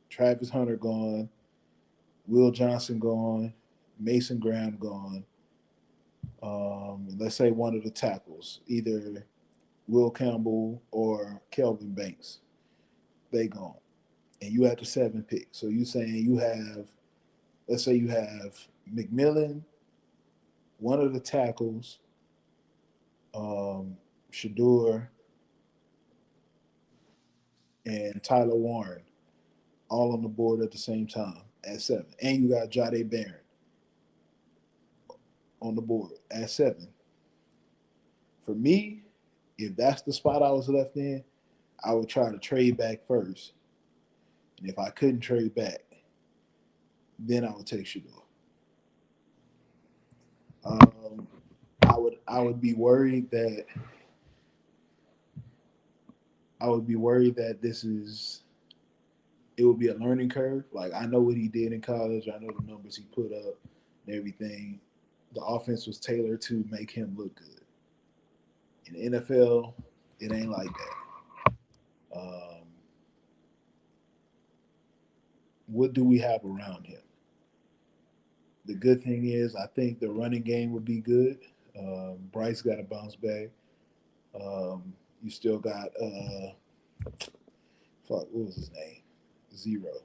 S1: Travis Hunter gone. Will Johnson gone. Mason Graham gone. Let's say one of the tackles, either Will Campbell or Kelvin Banks, they gone. And you have the 7 pick. So you saying you have, let's say you have McMillan, one of the tackles, Shador, and Tyler Warren, all on the board at the same time at 7. And you got Jahdae Barron on the board at 7. For me, if that's the spot I was left in, I would try to trade back first. And if I couldn't trade back, then I would take Shador. I would be worried that it would be a learning curve. Like, I know what he did in college. I know the numbers he put up and everything. The offense was tailored to make him look good. In the NFL, it ain't like that. What do we have around him? The good thing is, I think the running game would be good. Bryce got to bounce back. You still got what was his name? Zero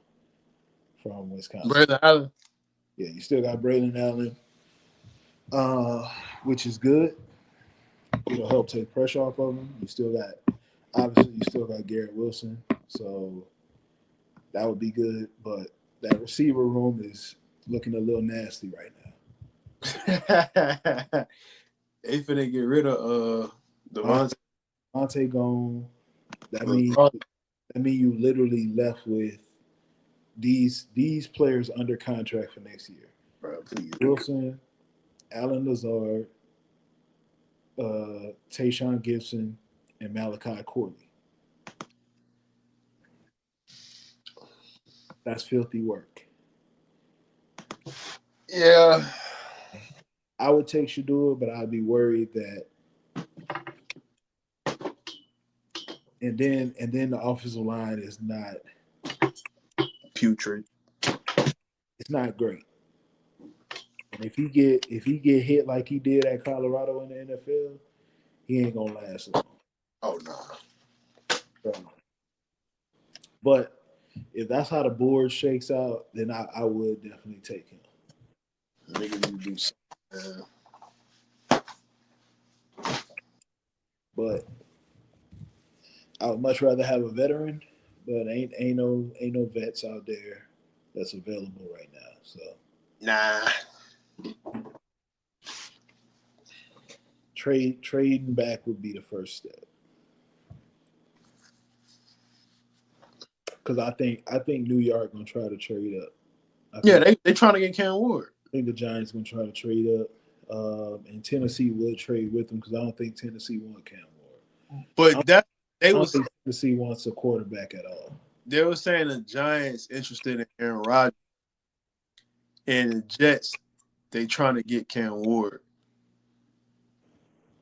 S1: from Wisconsin.
S2: Braylon Allen.
S1: Yeah, you still got Braylon Allen, which is good. It'll help take pressure off of him. You still got Garrett Wilson, so that would be good. But that receiver room is looking a little nasty right
S2: now. They finna get rid of Devontae.
S1: Devontae gone. That means you literally left with these players under contract for next year.
S2: Bro,
S1: Wilson, Allen Lazard, Tayshaun Gibson, and Malachi Courtney. That's filthy work.
S2: Yeah.
S1: I would take Shador, but I'd be worried that and then the offensive line is not
S2: putrid.
S1: It's not great. And if he get hit like he did at Colorado in the NFL, he ain't gonna last long.
S2: Oh no.
S1: So, but if that's how the board shakes out, then I would definitely take him.
S2: Nigga, you do something.
S1: But I would much rather have a veteran, but ain't no vets out there that's available right now. So trading back would be the first step. Because I think New York gonna try to trade up.
S2: They trying to get Cam Ward.
S1: I think the Giants gonna try to trade up, and Tennessee will trade with them because I don't think Tennessee want Cam Ward.
S2: But
S1: I don't think Tennessee wants a quarterback at all.
S2: They were saying the Giants interested in Aaron Rodgers, and the Jets they trying to get Cam Ward.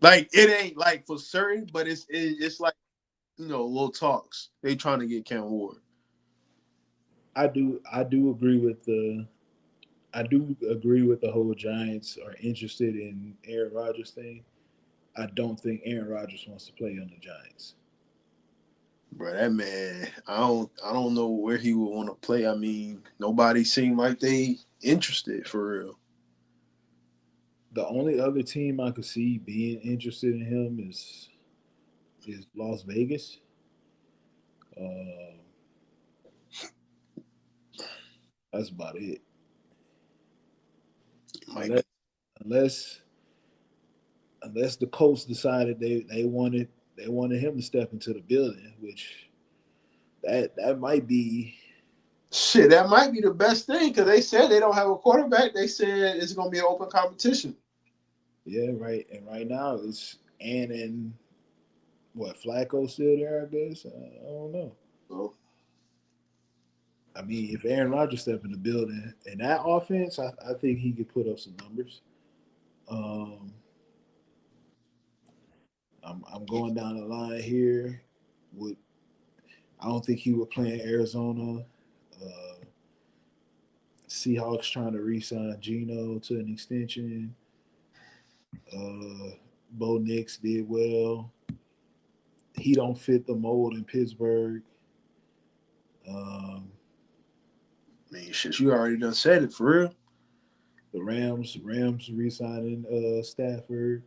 S2: Like, it ain't like for certain, but it's like, little talks. They trying to get Cam Ward.
S1: I do agree with the whole Giants are interested in Aaron Rodgers thing. I don't think Aaron Rodgers wants to play on the Giants.
S2: Bro, that man, I don't know where he would want to play. I mean, nobody seemed like they interested for real.
S1: The only other team I could see being interested in him is Las Vegas. That's about it. Unless the Colts decided they wanted him to step into the building, which That might be.
S2: Shit, that might be the best thing because they said they don't have a quarterback. They said it's going to be an open competition.
S1: Yeah, right. And right now it's and what Flacco still there? I guess I don't know.
S2: So,
S1: I mean, if Aaron Rodgers step in the building in that offense, I think he could put up some numbers. Um, I'm going down the line here. With I don't think he would play in Arizona. Uh, Seahawks trying to re-sign Geno to an extension. Uh, Bo Nix did well. He don't fit the mold in Pittsburgh. Um,
S2: I mean, shit, you already done said it for real.
S1: the Rams re-signing Stafford.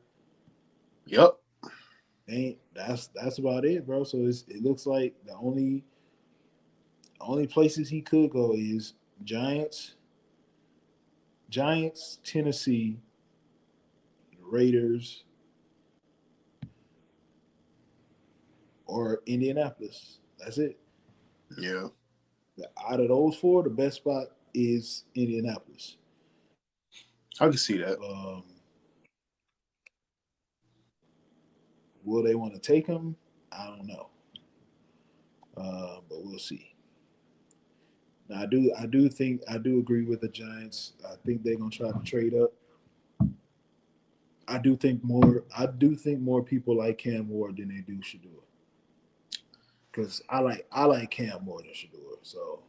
S2: Yep.
S1: Ain't that's about it, bro. So it looks like the only places he could go is Giants, Tennessee, Raiders, or Indianapolis. That's it.
S2: Yeah.
S1: Out of those four, the best spot is Indianapolis.
S2: I can see that.
S1: Will they want to take him? I don't know, but we'll see. Now, I do agree with the Giants. I think they're gonna try to trade up. I do think more people like Cam more than they do Shador. Because I like Cam more than Shador. So,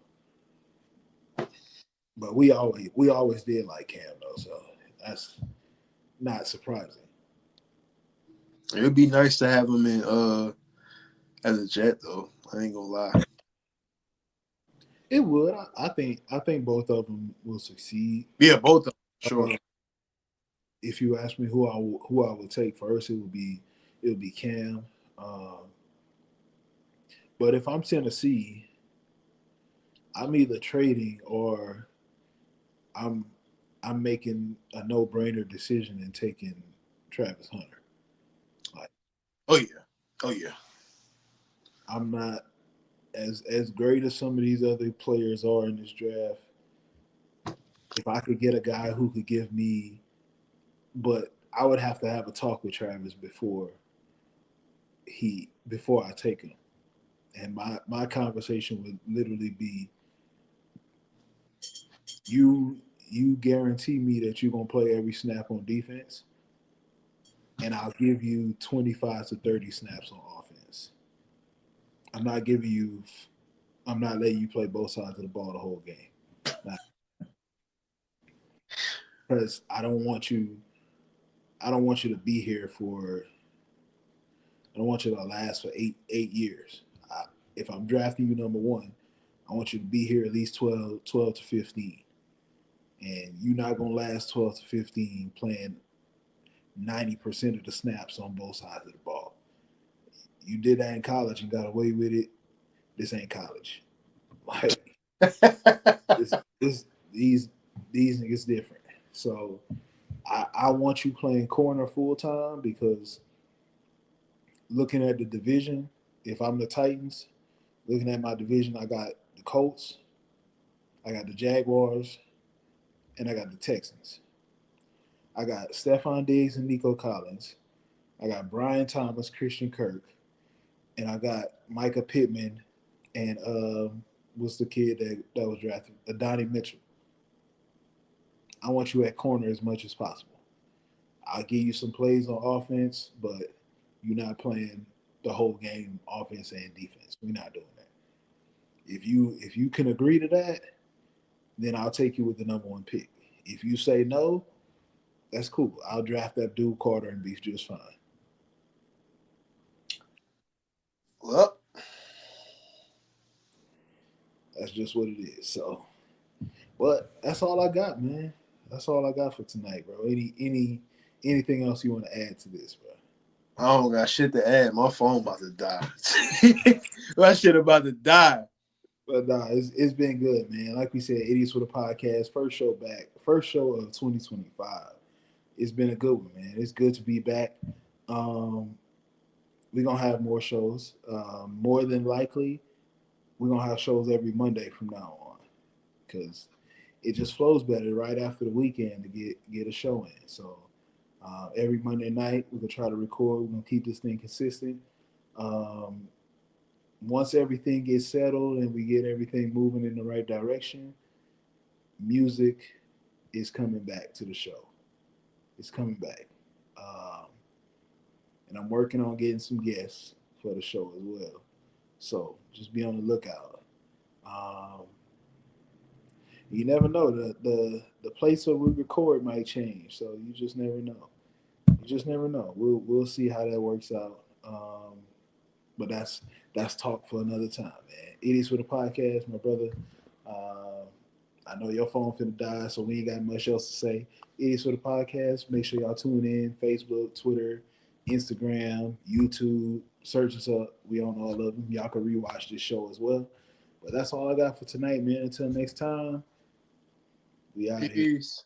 S1: but we always did like Cam though. So that's not surprising.
S2: It would be nice to have him in as a Jet though. I ain't gonna lie.
S1: It would. I think both of them will succeed.
S2: Yeah, both of them, sure.
S1: If you ask me who I would take first, it would be Cam. Um, but if I'm Tennessee, I'm either trading or I'm I'm making a no brainer decision and taking Travis Hunter. Like
S2: Oh yeah. Oh yeah.
S1: I'm not as great as some of these other players are in this draft. If I could get a guy who could give me, but I would have to have a talk with Travis before I take him. And my conversation would literally be, you guarantee me that you're gonna play every snap on defense, and I'll give you 25 to 30 snaps on offense. I'm not giving you. I'm not letting you play both sides of the ball the whole game. Because I don't want you. I don't want you to be here for. I don't want you to last for 8 years. If I'm drafting you number one, I want you to be here at least 12 to 15. And you're not gonna last 12 to 15 playing 90% of the snaps on both sides of the ball. You did that in college and got away with it. This ain't college. Like this these niggas different. So I want you playing corner full time because looking at the division, if I'm the Titans, looking at my division, I got the Colts, I got the Jaguars, and I got the Texans. I got Stephon Diggs and Nico Collins. I got Brian Thomas, Christian Kirk, and I got Micah Pittman and what's the kid that was drafted? Adonai Mitchell. I want you at corner as much as possible. I'll give you some plays on offense, but you're not playing the whole game, offense and defense. We're not doing that. If you can agree to that, then I'll take you with the number one pick. If you say no, that's cool. I'll draft Abdul Carter and be just fine.
S2: Well,
S1: That's just what it is. So, but that's all I got, man. That's all I got for tonight, bro. Anything else you want to add to this, bro?
S2: I don't got shit to add. My phone about to die. My shit about to die.
S1: But nah, it's been good, man. Like we said, Idiots with a Podcast, first show of 2025. It's been a good one, man. It's good to be back. We're gonna have more shows. More than likely, we're gonna have shows every Monday from now on because it just flows better right after the weekend to get a show in. So every Monday night we're gonna try to record. We're gonna keep this thing consistent. Um, Once everything gets settled and we get everything moving in the right direction, music is coming back to the show. It's coming back, um, and I'm working on getting some guests for the show as well. So just be on the lookout. Um, you never know, the place where we record might change, so you just never know. You just never know. We'll see how that works out. But that's talk for another time, man. It is for the podcast, my brother. Uh, I know your phone finna die, so we ain't got much else to say. It is for the podcast. Make sure y'all tune in. Facebook, Twitter, Instagram, YouTube. Search us up. We on all of them. Y'all can rewatch this show as well. But that's all I got for tonight, man. Until next time, we out here.
S2: Peace.